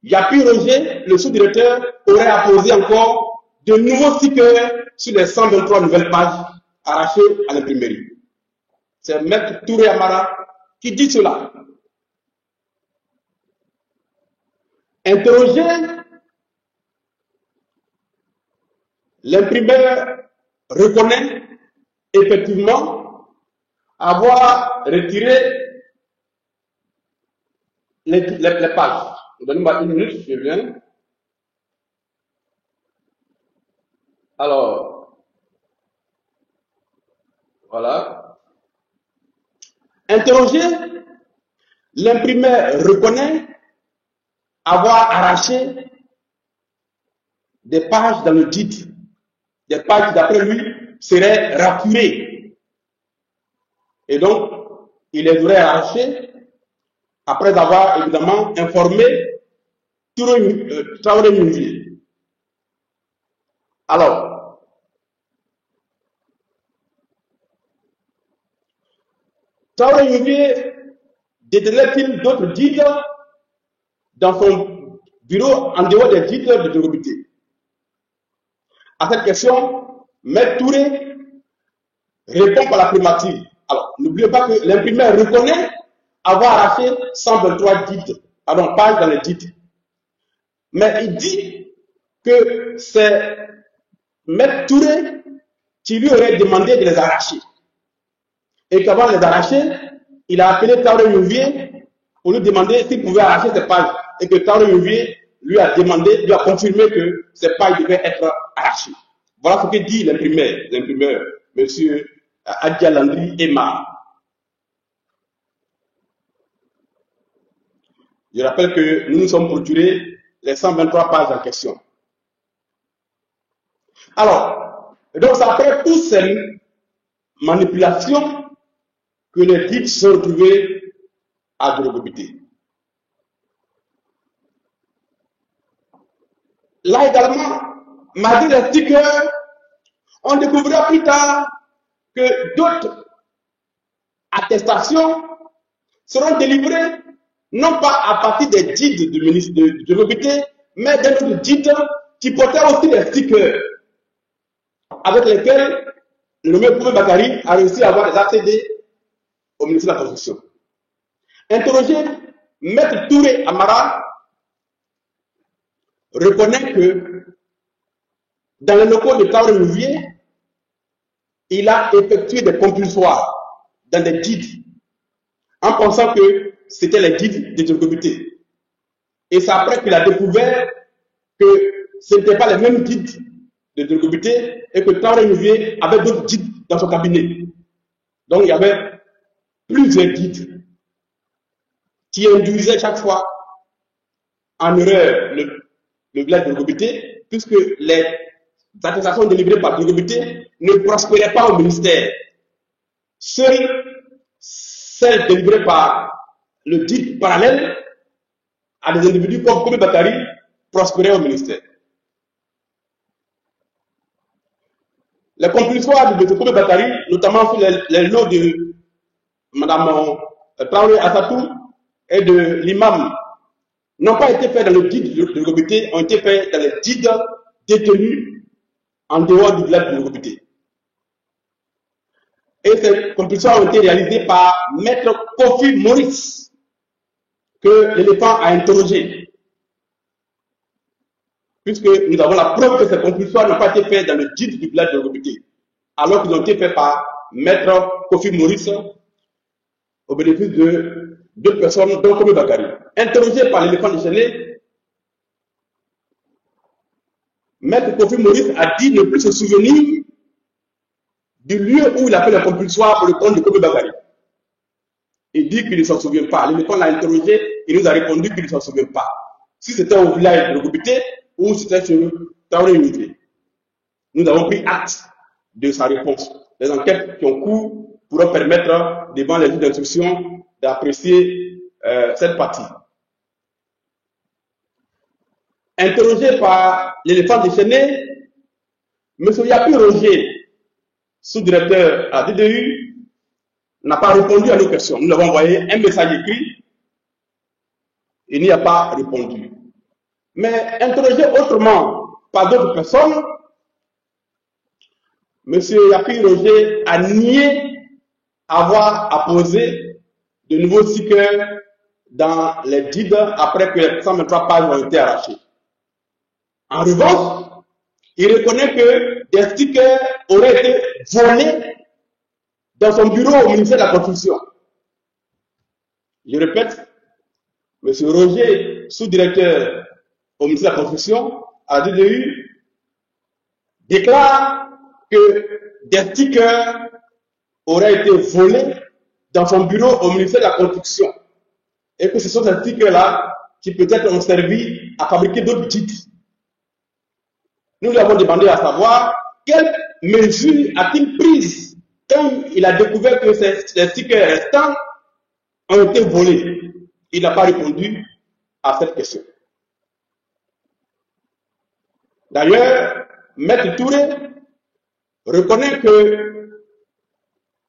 Yapi Roger, le sous-directeur, aurait apposé encore de nouveaux stickers sur les 123 nouvelles pages arrachées à l'imprimerie. C'est Maître Touré Amara qui dit cela. Interrogé, l'imprimeur reconnaît effectivement avoir retiré les pages. Donnez-moi une minute, je viens. Alors, voilà. Interrogé, l'imprimeur reconnaît avoir arraché des pages dans le titre, des pages qui d'après lui seraient raturées. Et donc, il les aurait arrachées après avoir évidemment informé Traoré Nunvier. Alors, Traoré Nunvier détenait-il d'autres titres dans son bureau en dehors des titres de Djogobité? À cette question, Maître Touré répond par l'affirmative. Alors, n'oubliez pas que l'imprimeur reconnaît avoir arraché 123 titres, pardon, pages dans les titres. Mais il dit que c'est Maître Touré qui lui aurait demandé de les arracher. Et qu'avant de les arracher, il a appelé Traoré Nunvier pour lui demander s'il pouvait arracher ces pages. Et que Traoré Nunvier lui a demandé, lui a confirmé que ces pages devaient être arrachées. Voilà ce que dit l'imprimeur, M. Adia Landry Emma. Je rappelle que nous nous sommes procurés les 123 pages en question. Alors, donc c'est après toutes ces manipulations que les titres sont retrouvés à Djogobité. Là également, malgré les stickers, on découvrira plus tard que d'autres attestations seront délivrées non pas à partir des titres du ministre de Djogobité, mais d'autres titres qui portaient aussi des stickers avec lesquels le nommé Koubé Bakary a réussi à avoir des accédés au ministère de la Construction. Interrogé, Maître Touré Amara reconnaît que dans les locaux de Traoré Nunvier, il a effectué des compulsoires dans des titres en pensant que c'était les titres de Djogobité. Et c'est après qu'il a découvert que ce n'étaient pas les mêmes titres de Djogobité et que Traoré Nunvier avait d'autres titres dans son cabinet. Donc il y avait plusieurs titres qui induisaient chaque fois en erreur le village de Djogobité, puisque les attestations délivrées par Djogobité ne prospéraient pas au ministère. Seules celles délivrées par le titre parallèle à des individus comme Koubé Bakary prospéraient au ministère. Les compulsoires de Koubé Bakary, notamment sur les lots de Mme Traoré Assatou et de l'imam, n'ont pas été faits dans le titre de Djogobité, ont été faits dans les titres détenus en dehors du village de Djogobité. Et ces compulsoires ont été réalisées par Maître Kofi Maurice, que l'éléphant a interrogé. Puisque nous avons la preuve que ces compulsoires n'ont pas été faits dans le titre du village de Djogobité, alors qu'ils ont été faits par Maître Kofi Maurice au bénéfice de deux personnes, dont Koubé Bakary. Interrogé par l'éléphant déchaîné, Maître Kofi Maurice a dit ne plus se souvenir du lieu où il a fait le compulsoire pour le compte de Koubé Bakary. Il dit qu'il ne s'en souvient pas. L'éléphant l'a interrogé, il nous a répondu qu'il ne s'en souvient pas. Si c'était au village de Djogobité ou si c'était sur Traoré Nunvier. Nous avons pris acte de sa réponse. Les enquêtes qui ont cours pourront permettre, devant les juges d'instruction, d'apprécier cette partie. Interrogé par l'éléphant déchaîné, M. Yapi Roger, sous-directeur à DDU, n'a pas répondu à nos questions. Nous avons envoyé un message écrit, il n'y a pas répondu. Mais interrogé autrement par d'autres personnes, M. Yapi Roger a nié avoir apposé de nouveaux stickers dans les titres après que les 123 pages ont été arrachées. En revanche, il reconnaît que des stickers auraient été volés dans son bureau au ministère de la Construction. Je répète, M. Roger, sous-directeur au ministère de la Construction, à DDU, déclare que des stickers auraient été volés dans son bureau au ministère de la Construction. Et que ce sont ces stickers-là qui peut-être ont servi à fabriquer d'autres titres. Nous lui avons demandé à savoir quelles mesures a-t-il prises quand il a découvert que ces stickers restants ont été volés. Il n'a pas répondu à cette question. D'ailleurs, Maître Touré reconnaît que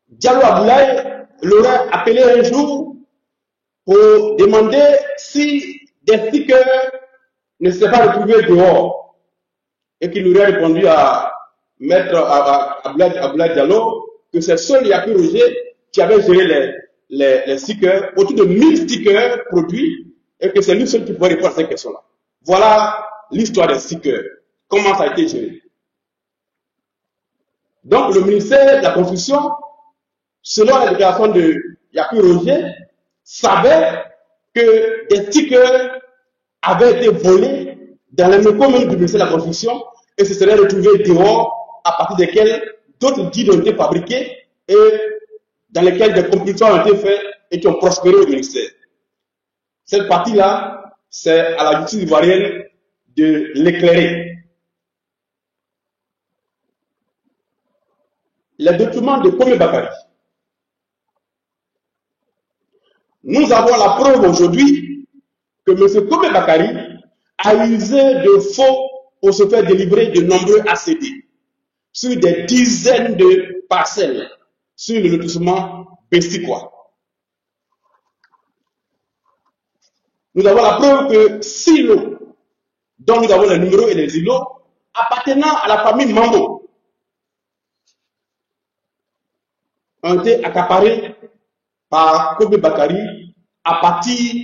Diallo Aboulaye l'aurait appelé un jour pour demander si des stickers ne s'étaient pas retrouvés dehors et qu'il aurait répondu à Maître Aboulaye Diallo que c'est seul Yapi Roger qui avait géré les stickers, autour de 1000 stickers produits, et que c'est lui seul qui pouvait répondre à cette question-là. Voilà l'histoire des stickers, comment ça a été géré. Donc le ministère de la Construction, selon la déclaration de Yapi Roger, savait que des stickers avaient été volés dans les locaux même du ministère de la Construction et se seraient retrouvés dehors à partir desquels d'autres guides ont été fabriqués et dans lesquels des compulsions ont été faites et qui ont prospéré au ministère. Cette partie-là, c'est à la justice ivoirienne de l'éclairer. Les documents de Komé Bakary. Nous avons la preuve aujourd'hui que M. Komé Bakary a usé de faux pour se faire délivrer de nombreux ACD sur des dizaines de parcelles sur le lotissement Bessikwa. Nous avons la preuve que 6 lots, dont nous avons les numéros et les îlots, appartenant à la famille Mambo, ont été accaparés par Komé Bakary à partir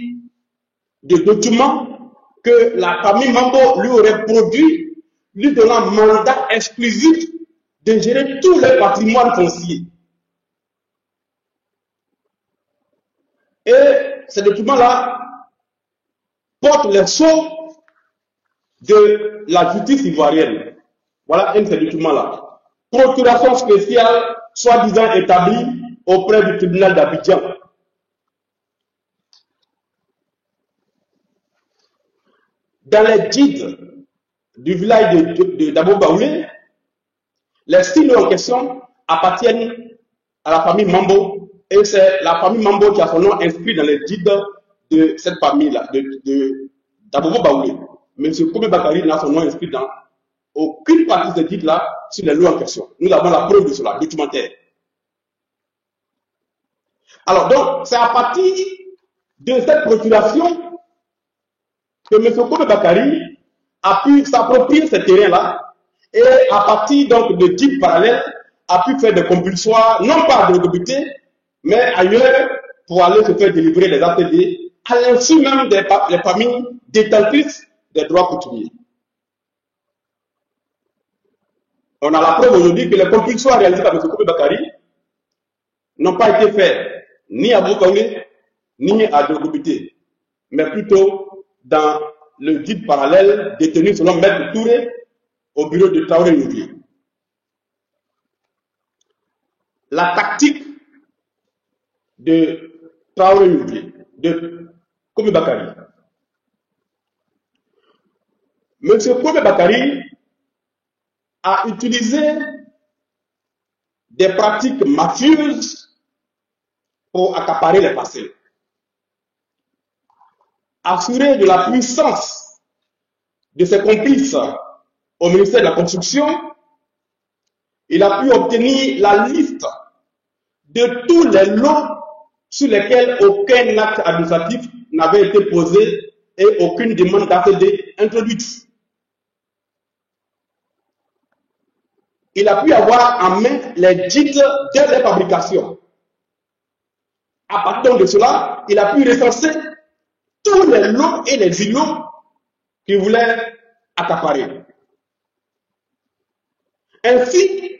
de documents que la famille Mambo lui aurait produits, lui donnant mandat exclusif de gérer tous les patrimoines fonciers. Et ces documents-là portent les sceaux de la justice ivoirienne. Voilà un de ces documents-là. Procuration spéciale, soi-disant établie auprès du tribunal d'Abidjan. Dans les guides du village d'Abo Baoulé, les 6 lots en question appartiennent à la famille Mambo et c'est la famille Mambo qui a son nom inscrit dans les guides de cette famille-là, d'Abo Baoulé. Mais M. Komé Bakary n'a son nom inscrit dans aucune partie de ces guides-là sur les lots en question. Nous avons la preuve de cela, documentaire. Alors donc, c'est à partir de cette procuration que M. Komé Bakary a pu s'approprier ce terrain-là et à partir donc de types parallèles a pu faire des compulsoires, non pas de débuter, mais ailleurs pour aller se faire délivrer les ATD à l'insu même des familles détentrices des droits coutumiers. On a la preuve aujourd'hui que les compulsoires réalisés par M. Komé Bakary n'ont pas été faits ni à Bokaoulé, ni à Dogobité, mais plutôt dans le guide parallèle détenu selon Maître Touré au bureau de Traoré Nouvier. La tactique de Traoré Nouvier, de Komé Bakary. M. Komé Bakary a utilisé des pratiques mafieuses pour accaparer les parcelles. Assuré de la puissance de ses complices au ministère de la Construction, il a pu obtenir la liste de tous les lots sur lesquels aucun acte administratif n'avait été posé et aucune demande d'ATD introduite. Il a pu avoir en main les guides de la fabrication. À partir de cela, il a pu recenser tous les lots et les îlots qu'il voulait accaparer. Ainsi,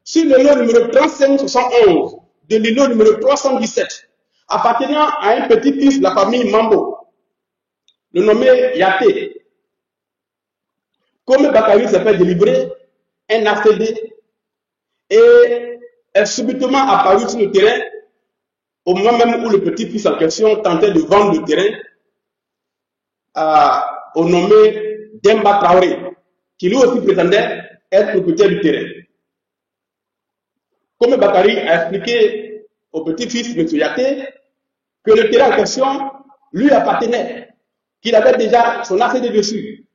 sur le lot numéro 3571 de l'îlot numéro 317, appartenant à un petit-fils de la famille Mambo, le nommé Yaté, Komé Bakary s'est fait délivrer un ACD et est subitement apparu sur le terrain au moment même où le petit-fils en question tentait de vendre le terrain au nommé Demba Traoré, qui lui aussi prétendait être propriétaire du terrain. Comme Bakary a expliqué au petit-fils, M. Yaté, que le terrain en question lui appartenait, qu'il avait déjà son ACD dessus,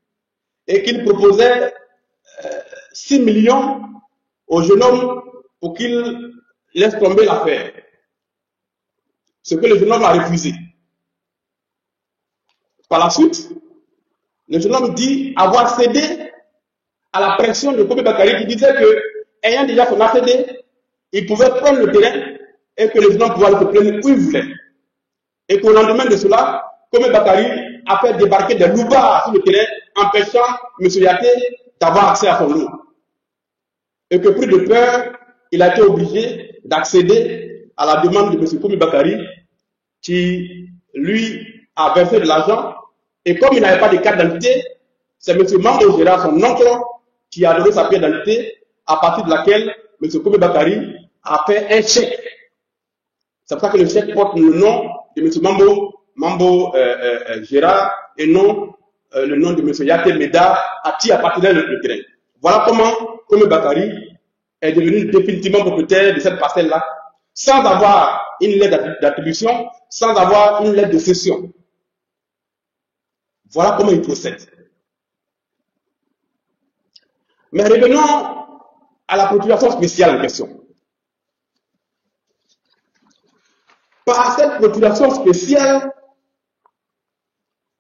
et qu'il proposait 6 millions au jeune homme pour qu'il laisse tomber l'affaire. Ce que le jeune homme a refusé. Par la suite, le jeune homme dit avoir cédé à la pression de Kobe Bakary qui disait que, ayant déjà son ACD, il pouvait prendre le terrain et que le jeune homme pouvait le prendre où il voulait. Et qu'au lendemain de cela, Kobe Bakary a fait débarquer des loupards sur le terrain, empêchant M. Yaté d'avoir accès à son lot. Et que pris de peur, il a été obligé d'accéder à la demande de M. Kobe Bakary, qui lui a versé de l'argent. Et comme il n'avait pas de carte d'identité, c'est M. Mambo Gérard, son oncle, qui a donné sa pièce d'identité, à partir de laquelle M. Kobe Bakary a fait un chèque. C'est pour ça que le chèque porte le nom de M. Mambo Gérard et non le nom de M. Yaté Meda, à qui appartenait le terrain. Voilà comment Kobe Bakary est devenu définitivement propriétaire de cette parcelle-là, sans avoir une lettre d'attribution, sans avoir une lettre de cession. Voilà comment il procède. Mais revenons à la procuration spéciale en question. Par cette procuration spéciale,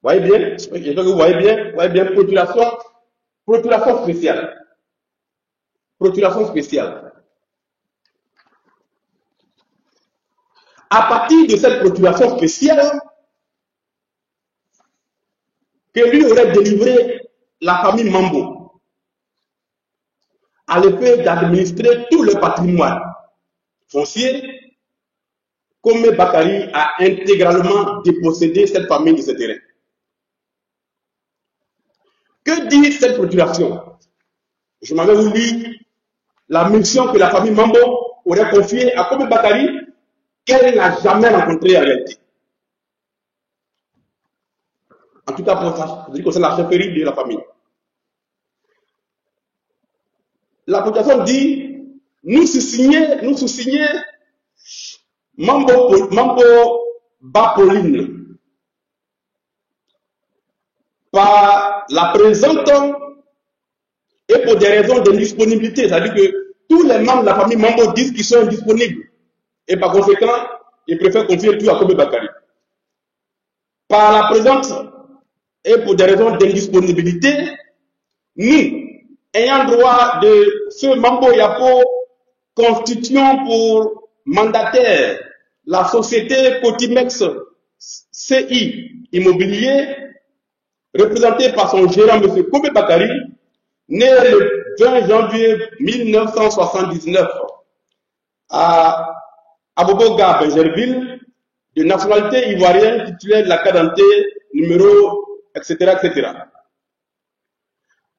voyez bien, j'espère que vous voyez bien, procuration spéciale. Procuration spéciale. À partir de cette procuration spéciale, que lui aurait délivré la famille Mambo, à l'effet d'administrer tout le patrimoine foncier, comme Bakary a intégralement dépossédé cette famille de ce terrain. Que dit cette procuration? Je m'avais voulu la mission que la famille Mambo aurait confiée à Kobe Bakary, qu'elle n'a jamais rencontrée en réalité. En tout cas, pour ce qui concerne la chefferie de la famille. La procuration dit, nous sous-signer Mambo Bapoline par la présente et pour des raisons d'indisponibilité, c'est-à-dire que tous les membres de la famille Mambo disent qu'ils sont indisponibles et par conséquent, ils préfèrent confier tout à Kobe Bakary. Par la présente et pour des raisons d'indisponibilité, nous, ayant droit de ce Mambo Yapo, constituant pour mandataire la société Cotimex CI Immobilier, représentée par son gérant M. Kobe Bakary, né le 20 janvier 1979 à Aboboga, Benjerville, de nationalité ivoirienne, titulaire de la carte d'identité, numéro, etc., etc.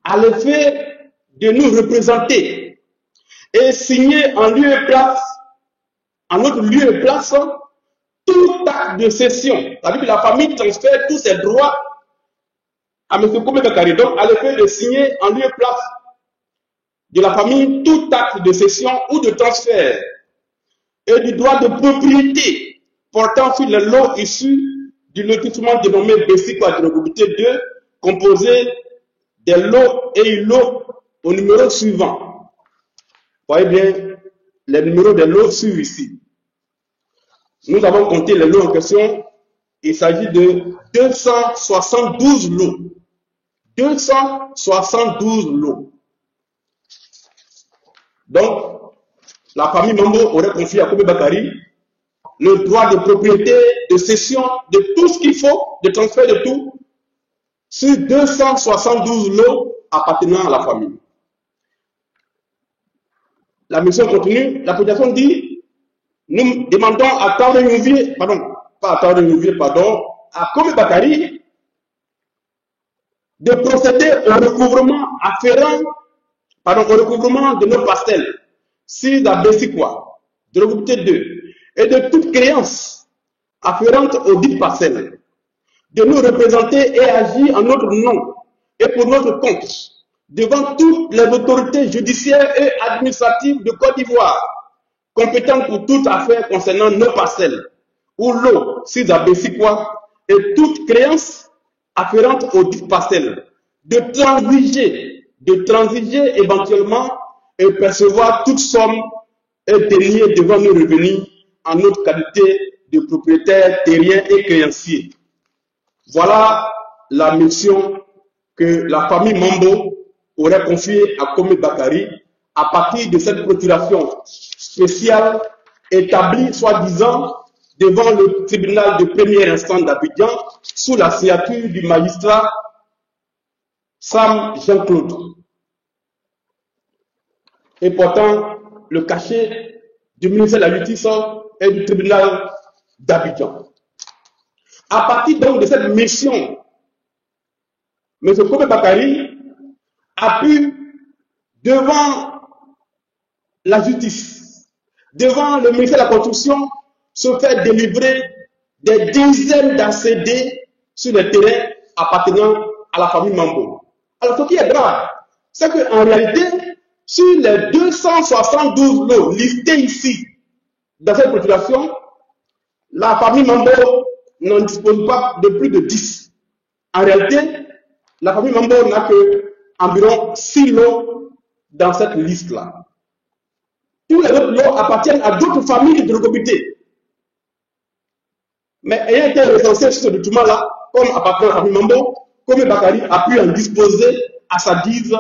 À l'effet de nous représenter et signer en lieu et place, en notre lieu et place, tout acte de cession. C'est-à-dire que la famille transfère tous ses droits à M. Kobe Bakary. Donc, à l'effet de signer en lieu et place de la famille tout acte de cession ou de transfert et du droit de propriété portant sur les lots issus du lotissement dénommé Bessico à Drogobité 2, composé des lots et lots au numéro suivant. Vous voyez bien, les numéros des lots suivent ici. Nous avons compté les lots en question. Il s'agit de 272 lots. 272 lots. Donc, la famille Mambo aurait confié à Kobe Bakary le droit de propriété, de cession, de tout ce qu'il faut, de transfert de tout, sur 272 lots appartenant à la famille. La mission continue, la protection dit, nous demandons à Taouré Nouvier, à Kobe Bakary de procéder au recouvrement afférent, au recouvrement de nos parcelles, 6 à Bessicois, de l'Ogobité 2, et de toute créance afférente aux dites parcelles, de nous représenter et agir en notre nom et pour notre compte devant toutes les autorités judiciaires et administratives de Côte d'Ivoire, compétentes pour toute affaire concernant nos parcelles, ou l'eau, si quoi, et toute créance afférente aux dites parcelles, de transiger éventuellement et percevoir toute somme et denier devant nos revenus en notre qualité de propriétaire terrien et créancier. Voilà la mission que la famille Mambo aurait confiée à Komé Bakary à partir de cette procuration spéciale établie soi-disant devant le tribunal de première instance d'Abidjan sous la signature du magistrat Sam Jean-Claude et portant le cachet du ministère de la Justice et du tribunal d'Abidjan. À partir donc de cette mission, M. Komé Bakary a pu, devant la justice, devant le ministère de la Construction, se faire délivrer des dizaines d'ACD sur les terrains appartenant à la famille Mambo. Alors, ce qui est grave, c'est qu'en réalité, sur les 272 lots listés ici dans cette procuration, la famille Mambo n'en dispose pas de plus de 10. En réalité, la famille Mambo n'a que environ 6 lots dans cette liste-là. Tous les autres lots appartiennent à d'autres familles de recomité. Mais ayant été recensé sur ce document-là, comme appartenant à la famille Mambo, Komé Bakary a pu en disposer à sa guise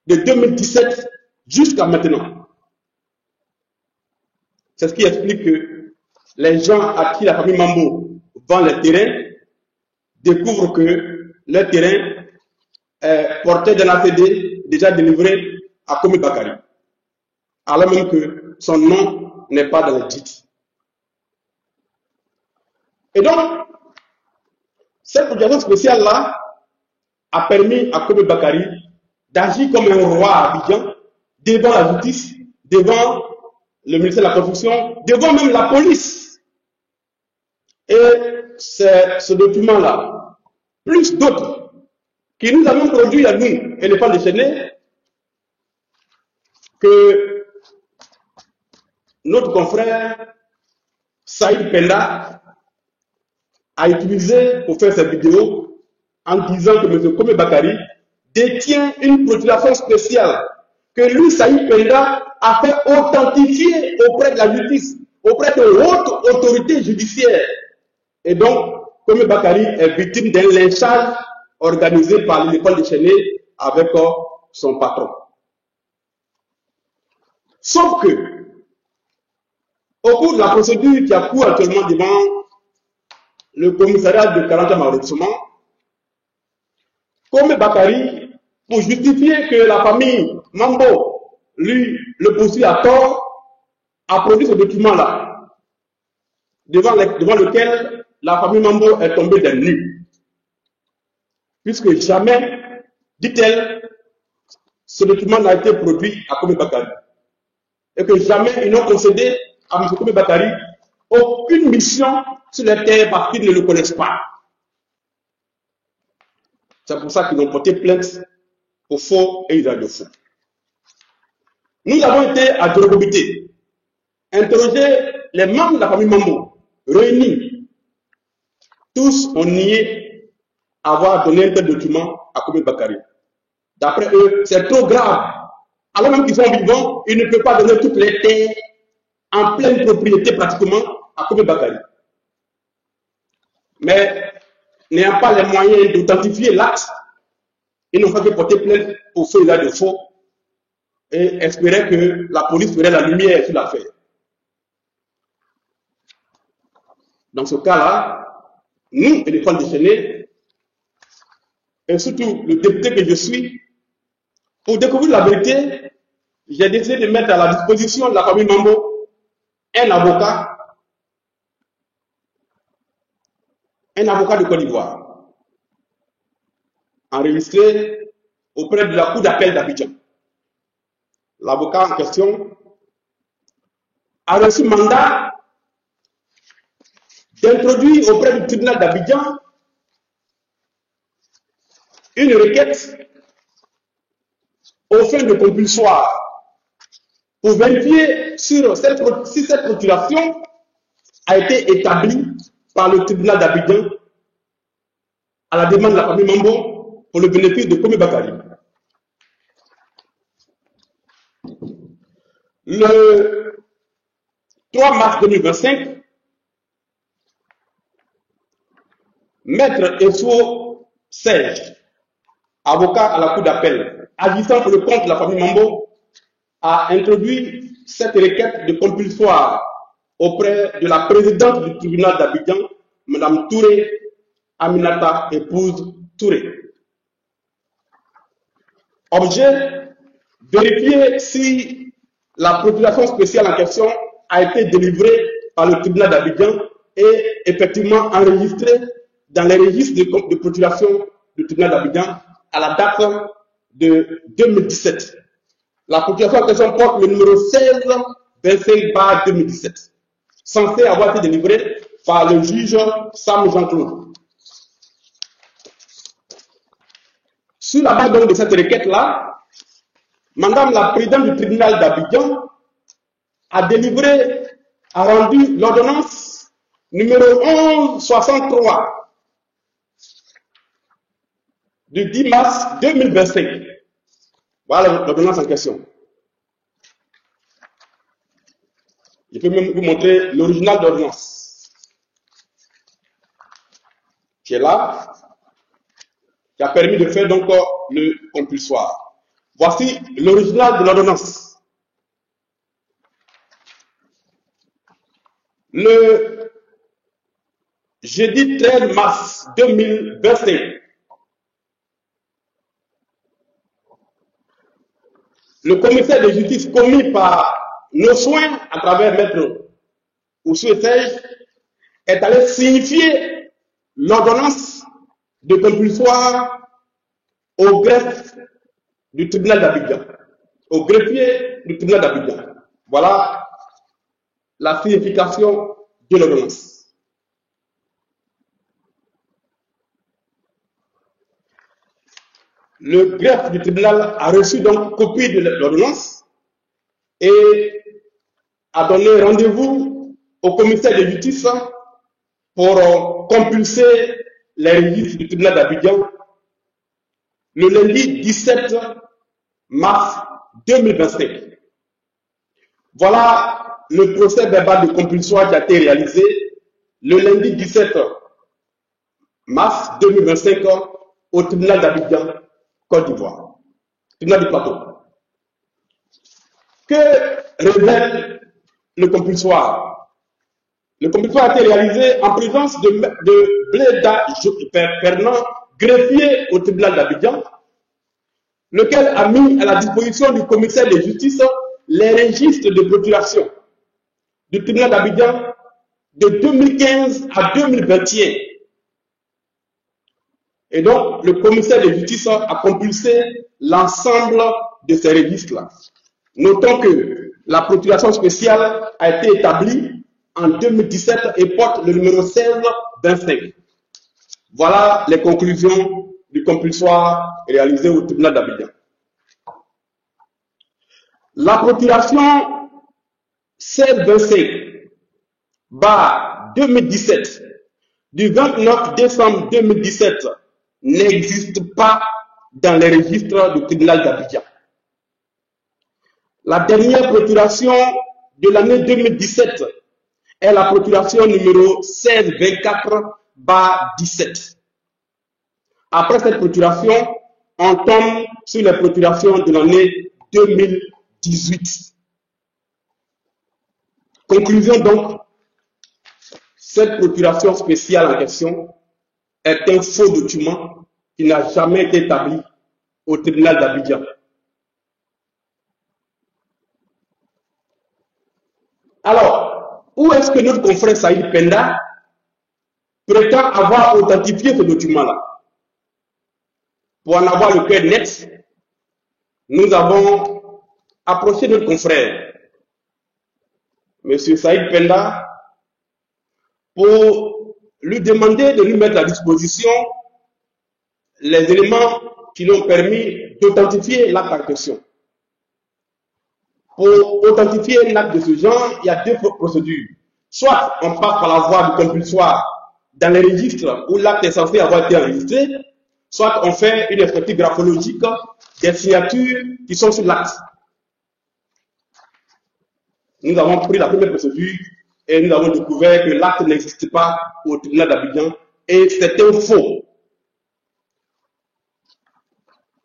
de 2017 jusqu'à maintenant. C'est ce qui explique que les gens à qui la famille Mambo vend les terrains découvrent que le terrain est porté d'un ACD déjà délivré à Komé Bakary, alors même que son nom n'est pas dans les titres. Et donc, cette procuration spéciale-là a permis à Komé Bakary d'agir comme un roi à Abidjan, devant la justice, devant le ministère de la Construction, devant même la police. Et c'est ce document-là, plus d'autres, qui nous avons produit à nous, éléphants déchaînés, que notre confrère Saïd Penda a utilisé pour faire cette vidéo en disant que M. Komé Bakary détient une procuration spéciale que lui, Saïd Penda, a fait authentifier auprès de la justice, auprès de hautes autorités judiciaires. Et donc, Komé Bakary est victime d'un lynchage organisé par l'éléphant déchaîné avec son patron. Sauf que, au cours de la procédure qui a cours actuellement devant le commissariat de 40e arrondissement, Komé Bakary, pour justifier que la famille Mambo, lui, le poursuit à tort, a produit ce document-là, devant lequel la famille Mambo est tombée des nues. Puisque jamais, dit-elle, ce document n'a été produit à Komé Bakary. Et que jamais ils n'ont concédé à M. Komé Bakary aucune mission sur les terres parce qu'ils ne le connaissent pas. C'est pour ça qu'ils ont porté plainte au faux et usage de faux. Nous avons été à Djorobité, interroger les membres de la famille Mambo, réunis. Tous ont nié avoir donné un tel document à Komé Bakary. D'après eux, c'est trop grave. Alors même qu'ils sont vivants, ils ne peuvent pas donner toutes les terres en pleine propriété pratiquement à Komé Bakary. Mais n'ayant pas les moyens d'authentifier l'acte, ils n'ont pas fait porter plainte pour faux usage de faux et espéraient que la police ferait la lumière sur l'affaire. Dans ce cas-là, nous, éléphants déchaînés, et surtout le député que je suis, pour découvrir la vérité, j'ai décidé de mettre à la disposition de la famille Mambo un avocat de Côte d'Ivoire, enregistré auprès de la Cour d'appel d'Abidjan. L'avocat en question a reçu mandat d'introduire auprès du tribunal d'Abidjan une requête aux fins de compulsoire pour vérifier si cette procuration a été établie par le tribunal d'Abidjan à la demande de la famille Mambo pour le bénéfice de Komi Bakari. Le 3 mars 2025, Maître Esso Serge, avocat à la Cour d'appel, agissant pour le compte de la famille Mambo, a introduit cette requête de compulsoire auprès de la présidente du tribunal d'Abidjan, Mme Touré Aminata, épouse Touré. Objet, vérifier si la procuration spéciale en question a été délivrée par le tribunal d'Abidjan et effectivement enregistrée dans les registres de procuration du tribunal d'Abidjan à la date de 2017. La procuration en question porte le numéro 16-25/2017, censé avoir été délivrée par le juge Sam Jean-Claude. Sur la base donc de cette requête-là, Madame la présidente du tribunal d'Abidjan a rendu l'ordonnance numéro 1163 du 10 mars 2025. Voilà l'ordonnance en question. Je peux même vous montrer l'original d'ordonnance qui est là, qui a permis de faire donc le compulsoire. Voici l'original de l'ordonnance. Le jeudi 13 mars 2025, le commissaire de justice commis par nos soins à travers Maître Oussou Serge est allé signifier l'ordonnance de compulsoire au greffe du tribunal d'Abidjan, au greffier du tribunal d'Abidjan. Voilà la signification de l'ordonnance. Le greffe du tribunal a reçu donc copie de l'ordonnance et a donné rendez-vous au commissaire de justice pour compulser les registres du tribunal d'Abidjan le lundi 17 mars 2025. Voilà le procès verbal de compulsoire qui a été réalisé le lundi 17 mars 2025 au tribunal d'Abidjan, Côte d'Ivoire, tribunal du plateau. Que révèle le compulsoire? Le compulsoire a été réalisé en présence de Bléda Pernand, greffier au tribunal d'Abidjan, lequel a mis à la disposition du commissaire de justice les registres de procuration du tribunal d'Abidjan de 2015 à 2021. Et donc, le commissaire de justice a compulsé l'ensemble de ces registres-là. Notons que la procuration spéciale a été établie en 2017 et porte le numéro 16-25. Voilà les conclusions du compulsoire réalisé au tribunal d'Abidjan. La procuration 16-25/2017 du 29 décembre 2017 n'existe pas dans les registres du tribunal d'Abidjan. La dernière procuration de l'année 2017 est la procuration numéro 16-24/17. Après cette procuration, on tombe sur les procurations de l'année 2018. Conclusion donc, cette procuration spéciale en question est un faux document qui n'a jamais été établi au tribunal d'Abidjan. Alors, où est-ce que notre confrère Saïd Penda prétend avoir authentifié ce document-là? Pour en avoir le cœur net, nous avons approché notre confrère M. Saïd Penda, pour lui demander de lui mettre à disposition les éléments qui lui ont permis d'authentifier l'acte en question. Pour authentifier un acte de ce genre, il y a deux procédures. Soit on passe par la voie du compulsoire dans les registres où l'acte est censé avoir été enregistré, soit on fait une expertise graphologique des signatures qui sont sur l'acte. Nous avons pris la première procédure et nous avons découvert que l'acte n'existe pas au tribunal d'Abidjan et c'était faux.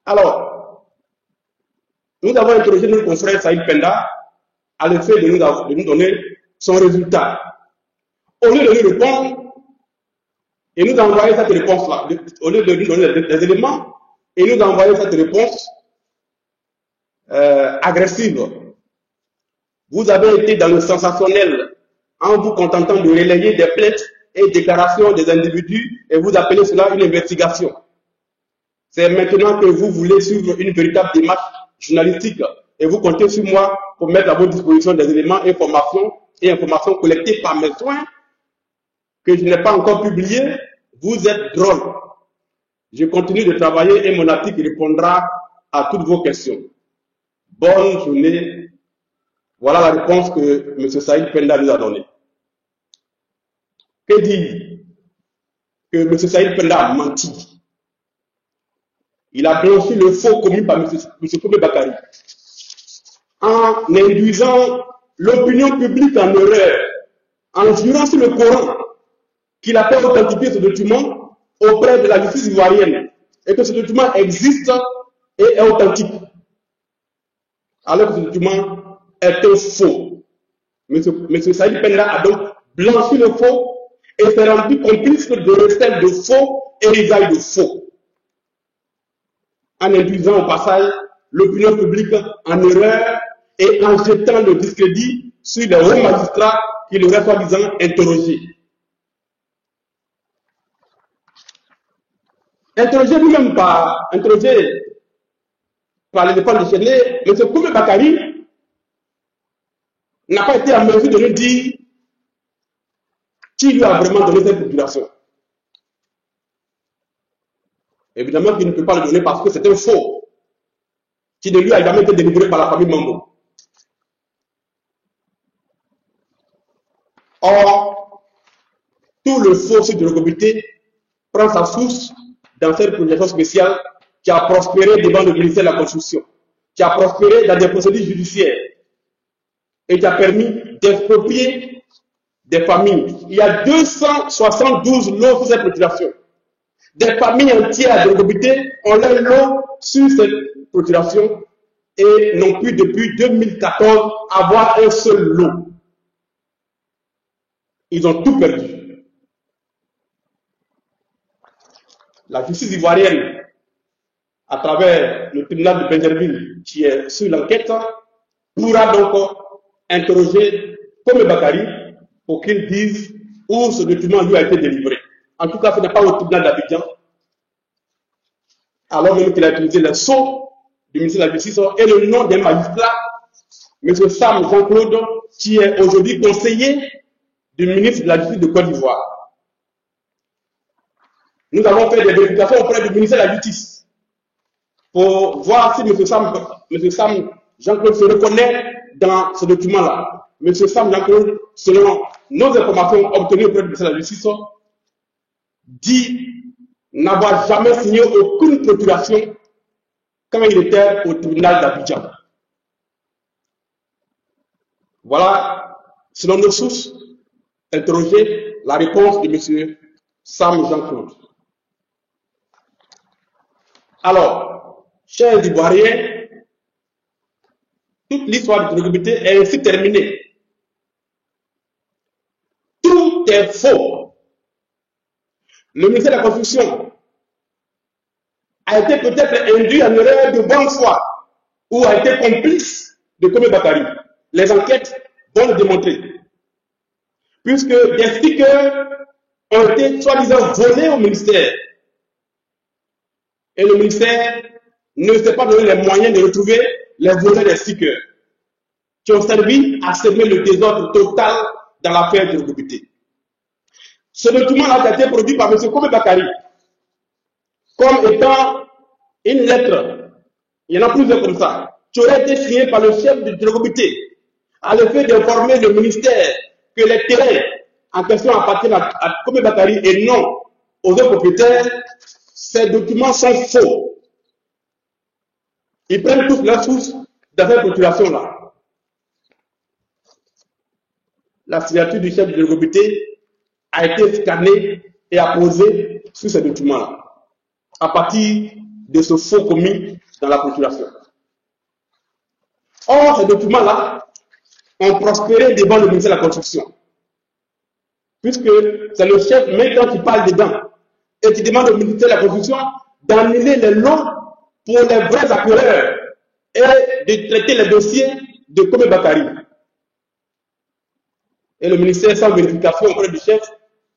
Alors, nous avons interrogé notre confrère Saïd Penda à l'effet de nous donner son résultat. Au lieu de nous répondre et nous envoyer cette réponse-là, au lieu de nous donner des éléments et nous envoyer cette réponse agressive, vous avez été dans le sensationnel en vous contentant de relayer des plaintes et déclarations des individus et vous appelez cela une investigation. C'est maintenant que vous voulez suivre une véritable démarche journalistique et vous comptez sur moi pour mettre à votre disposition des éléments, informations collectées par mes soins que je n'ai pas encore publiés. Vous êtes drôle. Je continue de travailler et mon article répondra à toutes vos questions. Bonne journée. Voilà la réponse que M. Saïd Penda nous a donnée. Que dire? Que M. Saïd Penda a menti. Il a blanchi le faux commis par M. Kome Bakari en induisant l'opinion publique en erreur, en jurant sur le Coran qu'il a fait authentifier ce document auprès de la justice ivoirienne et que ce document existe et est authentique. Alors que ce document était faux. M. Saïd Penda a donc blanchi le faux et s'est rendu complice de recel de faux et d'usage de faux, en induisant au passage l'opinion publique en erreur et en jetant le discrédit sur les hauts magistrats qui l'auraient soi-disant interrogé. Interrogé par les défenses déchaînées, M. Kome Bakari n'a pas été en mesure de nous dire qui lui a vraiment donné cette procuration. Évidemment qu'il ne peut pas le donner parce que c'est un faux qui ne lui a jamais été délivré par la famille Mambo. Or, tout le faux sur de l'Ocobité prend sa source dans cette procuration spéciale qui a prospéré devant le ministère de la Construction, qui a prospéré dans des procédures judiciaires et qui a permis d'exproprier des familles. Il y a 272 lots sur cette procuration. Des familles entières de l'Ocobité ont leur lot sur cette procuration et n'ont pu depuis 2014 avoir un seul lot. Ils ont tout perdu. La justice ivoirienne, à travers le tribunal de Benjerville qui est sur l'enquête, pourra donc interroger Kome Bakari pour qu'il dise où ce document lui a été délivré. En tout cas, ce n'est pas au tribunal d'Abidjan, alors même qu'il a utilisé le sceau du ministère de la Justice et le nom d'un magistrat, M. Sam Jean-Claude, qui est aujourd'hui conseiller du ministre de la Justice de Côte d'Ivoire. Nous avons fait des vérifications auprès du ministère de la Justice pour voir si M. Sam Jean-Claude se reconnaît dans ce document-là. M. Sam Jean-Claude, selon nos informations obtenues auprès du ministère de la Justice, dit n'avoir jamais signé aucune procuration quand il était au tribunal d'Abidjan. Voilà, selon nos sources interrogées, la réponse de M. Sam Jean-Claude. Alors, chers Ivoiriens, toute l'histoire de l'Ocobité est ainsi terminée. Tout est faux. Le ministère de la Construction a été peut-être induit en erreur de bonne foi ou a été complice de Kome Bakari. Les enquêtes vont le démontrer. Puisque des stickers ont été soi-disant volés au ministère. Et le ministère ne s'est pas donné les moyens de retrouver les voleurs des stickers. qui ont servi à semer le désordre total dans l'affaire de l'Obité. Ce document-là a été produit par M. Kobe Bakari comme étant une lettre, il y en a plusieurs comme ça, qui aurait été signée par le chef de l'Obité à l'effet d'informer le ministère que les terrains en question appartiennent à Kobe Bakari et non aux autres propriétaires. Ces documents sont faux. Ils prennent tous leurs sources dans cette procuration-là. La signature du chef de l'Obité a été scannée et apposée sur ces documents-là, à partir de ce faux commis dans la procuration. Or, ces documents-là ont prospéré devant le ministère de la Construction, puisque c'est le chef, même quand il parle dedans, et qui demande au ministère de la Construction d'annuler les lots pour les vrais acquéreurs et de traiter les dossiers de Kobe Bakari. Et le ministère, sans vérification auprès du chef,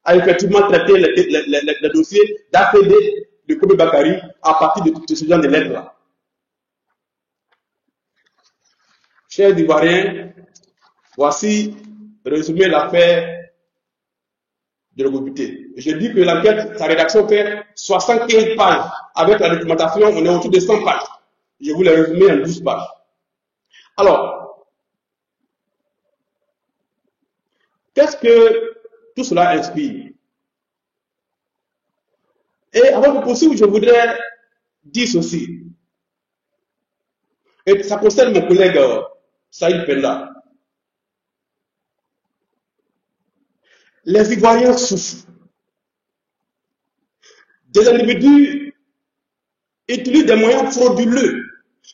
a effectivement traité les dossiers d'APD de Kobe Bakari à partir de ce genre de lettres-là. Chers Ivoiriens, voici résumé l'affaire de l'Obité. Je dis que l'enquête, sa rédaction fait 75 pages. Avec la documentation, on est autour de 100 pages. Je vous l'ai résumé en 12 pages. Alors, qu'est-ce que tout cela inspire? Et avant de poursuivre, je voudrais dire ceci. Et ça concerne mon collègue Saïd Penda. Les Ivoiriens souffrent. Des individus utilisent des moyens frauduleux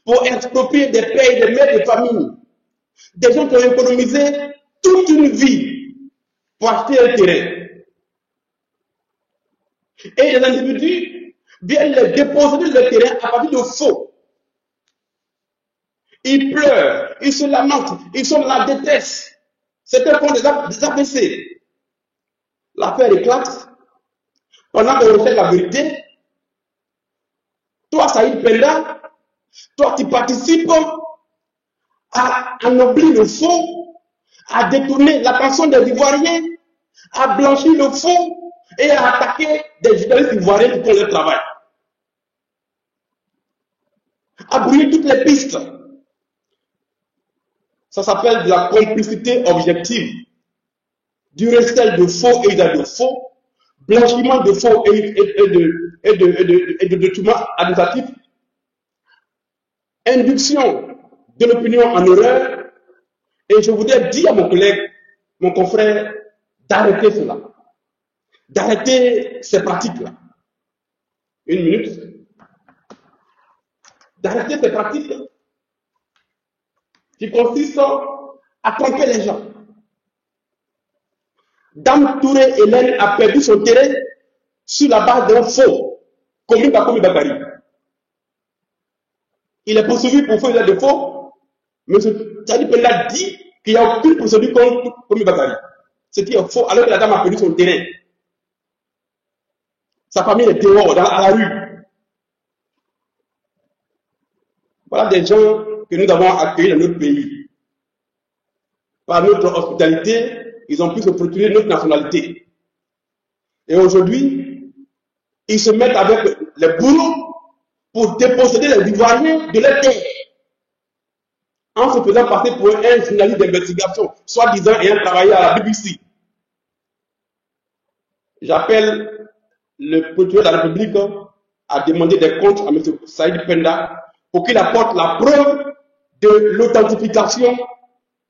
pour exproprier des pères et des mères de famille. Des gens qui ont économisé toute une vie pour acheter un terrain. Et les individus viennent les déposer le terrain à partir de faux. Ils pleurent, ils se lamentent, ils sont dans la détresse. Certains font des AVC. L'affaire éclate. Pendant qu'on recherche la vérité, toi, Saïd Penda, toi, tu participes à ennoblir le faux, à détourner l'attention des Ivoiriens, à blanchir le faux et à attaquer des journalistes ivoiriens qui font leur travail. À brouiller toutes les pistes. Ça s'appelle de la complicité objective, du recel de faux et de faux, blanchiment de faux et de documents administratifs, induction de l'opinion en erreur. Et je voudrais dire à mon collègue, mon confrère, d'arrêter cela, d'arrêter ces pratiques-là. Une minute. D'arrêter ces pratiques qui consistent à tromper les gens. Dame Touré Hélène a perdu son terrain sur la base d'un faux, commis par Kobe Bakari. Il est poursuivi pour faire de faux. M. Saïd Penda dit qu'il n'y a aucune procédure contre Kobe Bakari. Ce qui est faux, alors que la dame a perdu son terrain. Sa famille est dehors, à la rue. Voilà des gens que nous avons accueillis dans notre pays. Par notre hospitalité, ils ont pu se procurer notre nationalité. Et aujourd'hui, ils se mettent avec les bourreaux pour déposséder les Ivoiriens de leur terre. En se faisant passer pour un journaliste d'investigation, soi-disant ayant travaillé à la BBC. J'appelle le procureur de la République à demander des comptes à M. Saïd Penda pour qu'il apporte la preuve de l'authentification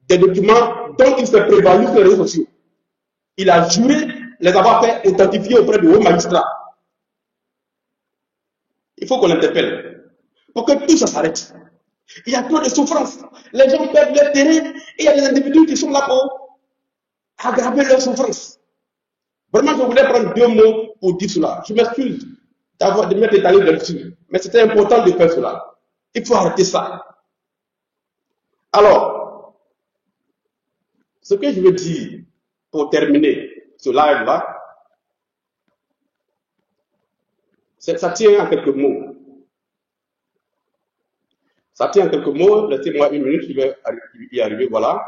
des documents dont il s'est prévalu sur les réseaux sociaux. Il a juré les avoir fait authentifier auprès de hauts magistrats. Il faut qu'on l'interpelle pour que tout ça s'arrête. Il y a trop de souffrance. Les gens perdent leur terrain et il y a des individus qui sont là pour aggraver leur souffrance. Vraiment, je voulais prendre 2 mots pour dire cela. Je m'excuse de m'être étalé là-dessus, mais c'était important de faire cela. Il faut arrêter ça. Alors, ce que je veux dire pour terminer ce live-là, ça tient à quelques mots. Ça tient en quelques mots, laissez-moi une minute, je vais y arriver, voilà.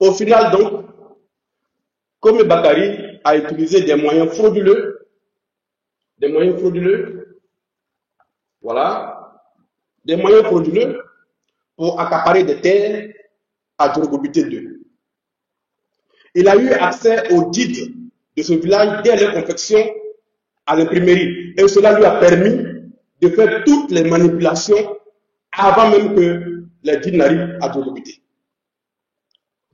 Au final, donc, Kome Bakari a utilisé des moyens frauduleux, voilà, des moyens frauduleux pour accaparer des terres à Djorogobité 2. Il a eu accès au titre de ce village dès leur confection à l'imprimerie. Et cela lui a permis de faire toutes les manipulations avant même que les dînes n'arrivent à Djorogobité.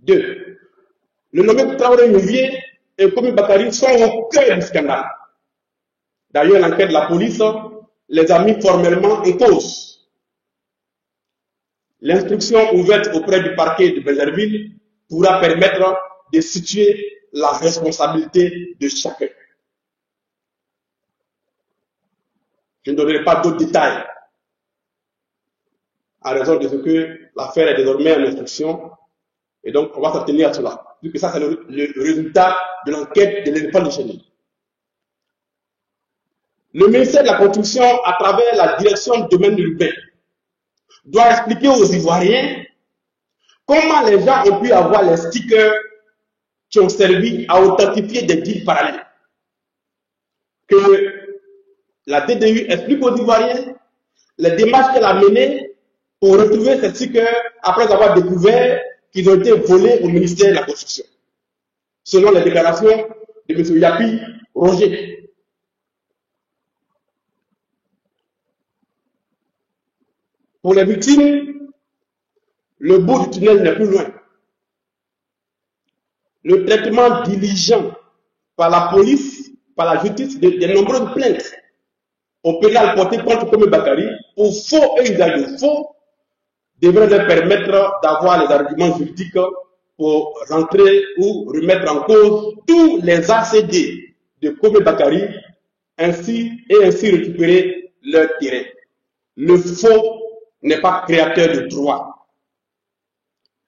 2. Le nommé Traoré Nouvier et Kome Bakari sont au cœur du scandale. D'ailleurs, l'enquête de la police les a mis formellement en cause. L'instruction ouverte auprès du parquet de Bellerville pourra permettre de situer la responsabilité de chacun. Je ne donnerai pas d'autres détails à raison de ce que l'affaire est désormais en instruction et donc on va s'en tenir à cela. Vu que ça c'est le résultat de l'enquête de l'éléphant déchaîné. Le ministère de la Construction, à travers la direction du domaine urbain, doit expliquer aux Ivoiriens comment les gens ont pu avoir les stickers qui ont servi à authentifier des deals parallèles. Que la DDU explique aux Ivoiriens les démarches qu'elle a menées pour retrouver ces stickers après avoir découvert qu'ils ont été volés au ministère de la Construction, selon les déclarations de M. Yapi Roger. Pour les victimes, le bout du tunnel n'est plus loin. Le traitement diligent par la police, par la justice, des nombreuses plaintes au pénal porté contre Kome Bakari pour faux et usage de faux devrait leur permettre d'avoir les arguments juridiques pour rentrer ou remettre en cause tous les ACD de Kome Bakari ainsi récupérer leur terrain. Le faux n'est pas créateur de droit.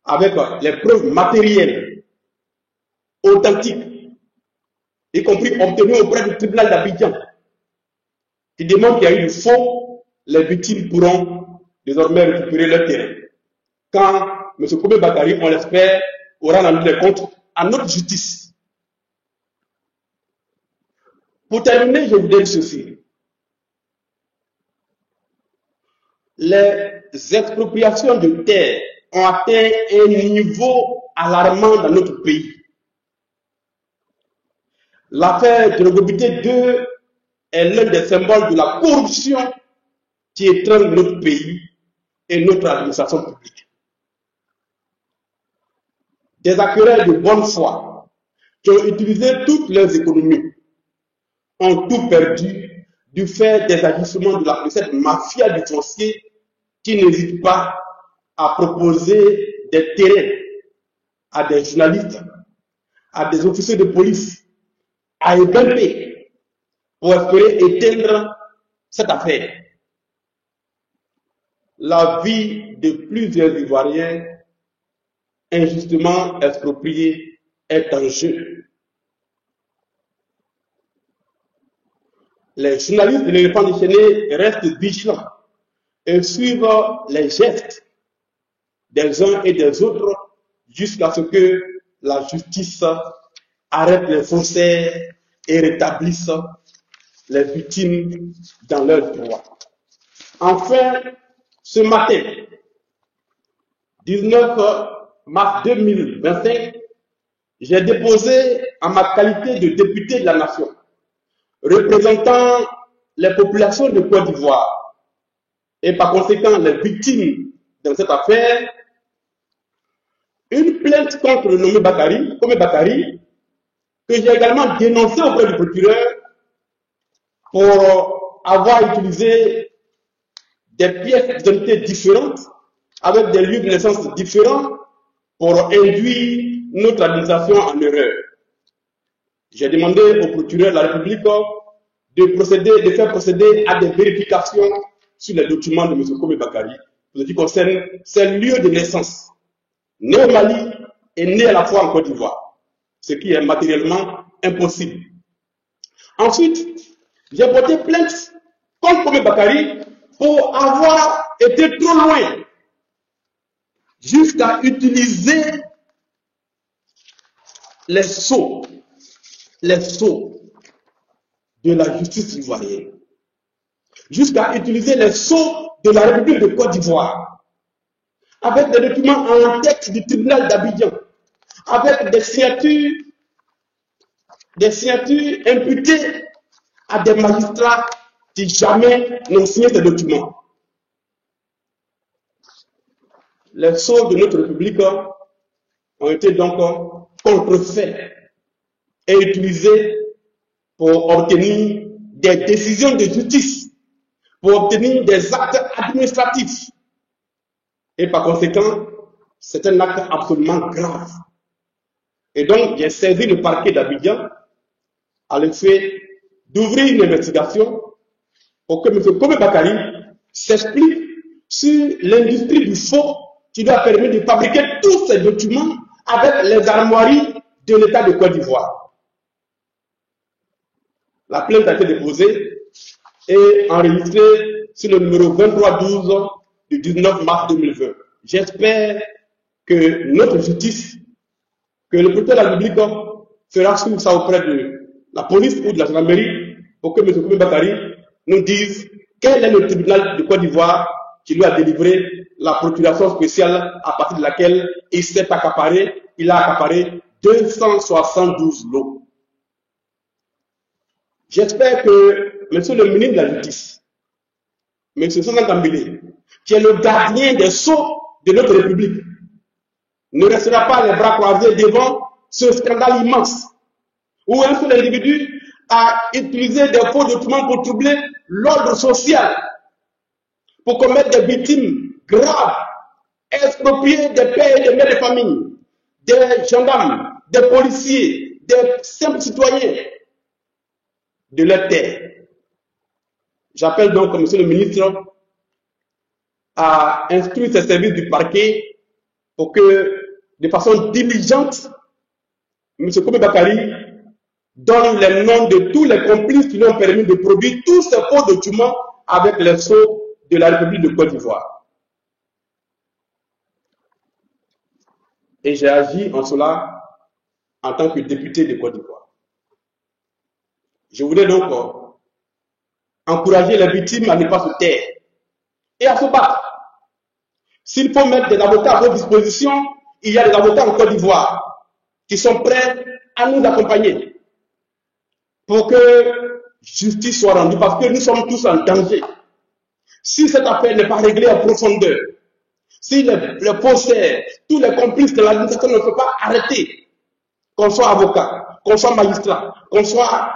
Avec les preuves matérielles, authentiques, y compris obtenues auprès du tribunal d'Abidjan, qui démontrent qu'il y a eu du faux, les victimes pourront désormais récupérer leur terrain. Quand M. Kome Bakari, on l'espère, aura rendu des comptes à notre justice. Pour terminer, je vous dis ceci. Les expropriations de terres ont atteint un niveau alarmant dans notre pays. L'affaire de Djorogobité 2 est l'un des symboles de la corruption qui étreint notre pays et notre administration publique. Des acquéreurs de bonne foi qui ont utilisé toutes leurs économies ont tout perdu du fait des agissements de cette mafia du foncier qui n'hésite pas à proposer des terrains à des journalistes, à des officiers de police, à EBP pour espérer éteindre cette affaire. La vie de plusieurs Ivoiriens injustement expropriés est en jeu. Les journalistes de l'éléphant déchaîné restent vigilants et suivent les gestes des uns et des autres jusqu'à ce que la justice arrête les faussaires et rétablisse les victimes dans leurs droits. Enfin, ce matin, 19 mars 2025, j'ai déposé en ma qualité de député de la nation, représentant les populations de Côte d'Ivoire et par conséquent les victimes dans cette affaire, une plainte contre le nommé Kome Bakari, que j'ai également dénoncé auprès du procureur pour avoir utilisé des pièces d'identité différentes avec des lieux de naissance différents pour induire notre administration en erreur. J'ai demandé au procureur de la République de faire procéder à des vérifications sur les documents de M. Kome Bakari, pour ce qui concerne ses lieux de naissance, né au Mali et né à la fois en Côte d'Ivoire, ce qui est matériellement impossible. Ensuite, j'ai porté plainte contre Kome Bakari pour avoir été trop loin jusqu'à utiliser les sceaux de la justice ivoirienne, jusqu'à utiliser les sceaux de la République de Côte d'Ivoire, avec des documents en texte du tribunal d'Abidjan, avec des signatures imputées à des magistrats qui jamais n'ont signé ces documents. Les sceaux de notre République ont été donc contrefaits et utilisés pour obtenir des décisions de justice, pour obtenir des actes administratifs. Et par conséquent, c'est un acte absolument grave. Et donc, j'ai saisi le parquet d'Abidjan à l'effet d'ouvrir une investigation pour que M. Kome Bakari s'explique sur l'industrie du faux qui lui a permis de fabriquer tous ces documents avec les armoiries de l'État de Côte d'Ivoire. La plainte a été déposée et enregistrée sur le numéro 2312 du 19 mars 2020. J'espère que notre justice, que le procureur de la République fera suivre ça auprès de la police ou de la gendarmerie pour que M. Kome Bakari nous dise quel est le tribunal de Côte d'Ivoire qui lui a délivré la procuration spéciale à partir de laquelle il a accaparé 272 lots. J'espère que M. le ministre de la Justice, M. Sonko Kambile, qui est le gardien des sceaux de notre République, ne restera pas les bras croisés devant ce scandale immense où un seul individu a utilisé des faux documents pour troubler l'ordre social, pour commettre des victimes graves, exproprier des pères et des mères de famille, des gendarmes, des policiers, des simples citoyens de leur terre. J'appelle donc M. le ministre à instruire ses services du parquet pour que, de façon diligente, M. Kome Bakari donne les noms de tous les complices qui lui ont permis de produire tous ces faux documents avec les sceaux de la République de Côte d'Ivoire. Et j'ai agi en cela en tant que député de Côte d'Ivoire. Je voudrais donc encourager les victimes à ne pas se taire et à se battre. S'il faut mettre des avocats à votre disposition, il y a des avocats en Côte d'Ivoire qui sont prêts à nous accompagner pour que justice soit rendue, parce que nous sommes tous en danger. Si cette affaire n'est pas réglée en profondeur, si les faussaires, tous les complices de l'administration ne sont pas arrêtés, qu'on soit avocat, qu'on soit magistrat, qu'on soit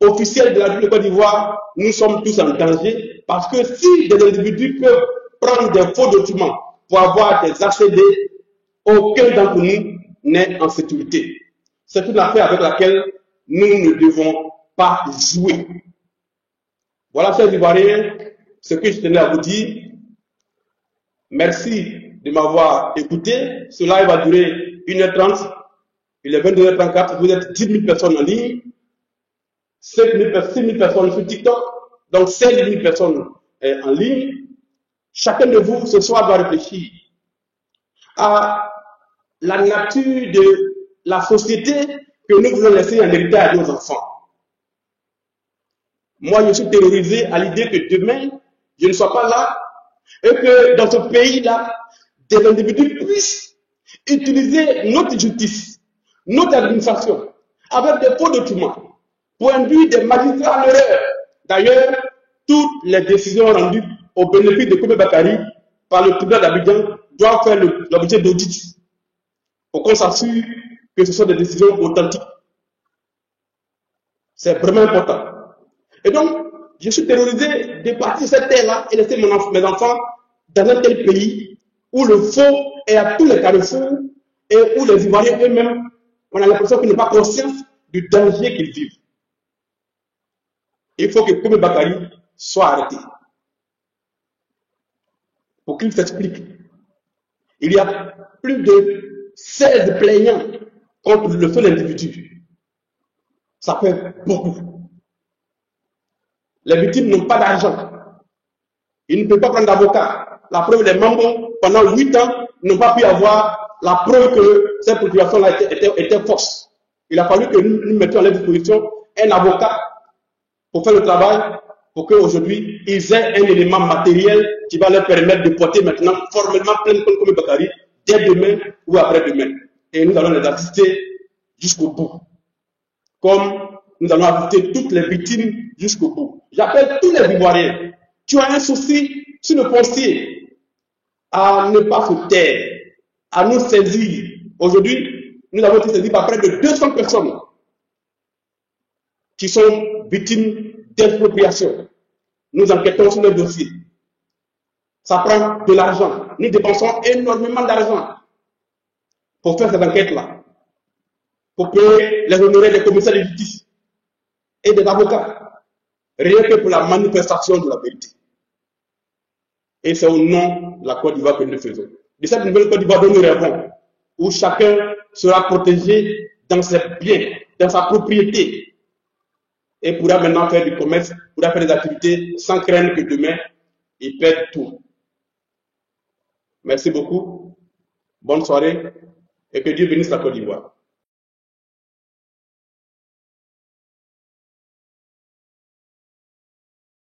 officiel de la République de Côte d'Ivoire, nous sommes tous en danger, parce que si des individus peuvent prendre des faux documents pour avoir des ACD, aucun d'entre nous n'est en sécurité. C'est une affaire avec laquelle nous ne devons pas jouer. Voilà, chers Ivoiriens, ce que je tenais à vous dire. Merci de m'avoir écouté. Ce live va durer 1h30. Il est 22h34. Vous êtes 10 000 personnes en ligne. 6 000 personnes sur TikTok. Donc 16 000 personnes en ligne. Chacun de vous, ce soir, doit réfléchir à la nature de la société que nous voulons laisser en héritage à nos enfants. Moi, je suis terrorisé à l'idée que demain, je ne sois pas là et que dans ce pays-là, des individus puissent utiliser notre justice, notre administration, avec des faux documents, pour induire des magistrats en erreur. D'ailleurs, toutes les décisions rendues au bénéfice de Kome Bakari par le tribunal d'Abidjan doivent faire l'objet d'audit pour qu'on s'assure que ce sont des décisions authentiques. C'est vraiment important. Et donc, je suis terrorisé de partir de cette terre-là et laisser mes enfants dans un tel pays où le faux est à tous les carrefours et où les Ivoiriens eux-mêmes, on a l'impression qu'ils n'ont pas conscience du danger qu'ils vivent. Il faut que Kome Bakari soit arrêté pour qu'il s'explique. Il y a plus de 16 plaignants contre le seul individu. Ça fait beaucoup. Les victimes n'ont pas d'argent. Ils ne peuvent pas prendre d'avocat. La preuve, les membres, pendant 8 ans, n'ont pas pu avoir la preuve que cette procuration-là était fausse. Il a fallu que nous mettions à leur disposition un avocat pour faire le travail, pour qu'aujourd'hui, ils aient un élément matériel qui va leur permettre de porter maintenant formellement plainte contre Komi Bakari dès demain ou après-demain. Et nous allons les assister jusqu'au bout. Comme nous allons assister toutes les victimes jusqu'au bout. J'appelle tous les Ivoiriens. Tu as un souci sur le foncier, à ne pas se taire, à nous saisir. Aujourd'hui, nous avons été saisis par près de 200 personnes qui sont victimes d'expropriation. Nous enquêtons sur le dossier. Ça prend de l'argent. Nous dépensons énormément d'argent pour faire cette enquête-là, pour payer les honoraires des commissaires de justice et des avocats, rien que pour la manifestation de la vérité. Et c'est au nom de la Côte d'Ivoire que nous le faisons. De cette nouvelle Côte d'Ivoire dont nous rêvons, où chacun sera protégé dans ses biens, dans sa propriété, et pourra maintenant faire du commerce, pourra faire des activités sans craindre que demain, il perde tout. Merci beaucoup, bonne soirée, et que Dieu bénisse la Côte d'Ivoire.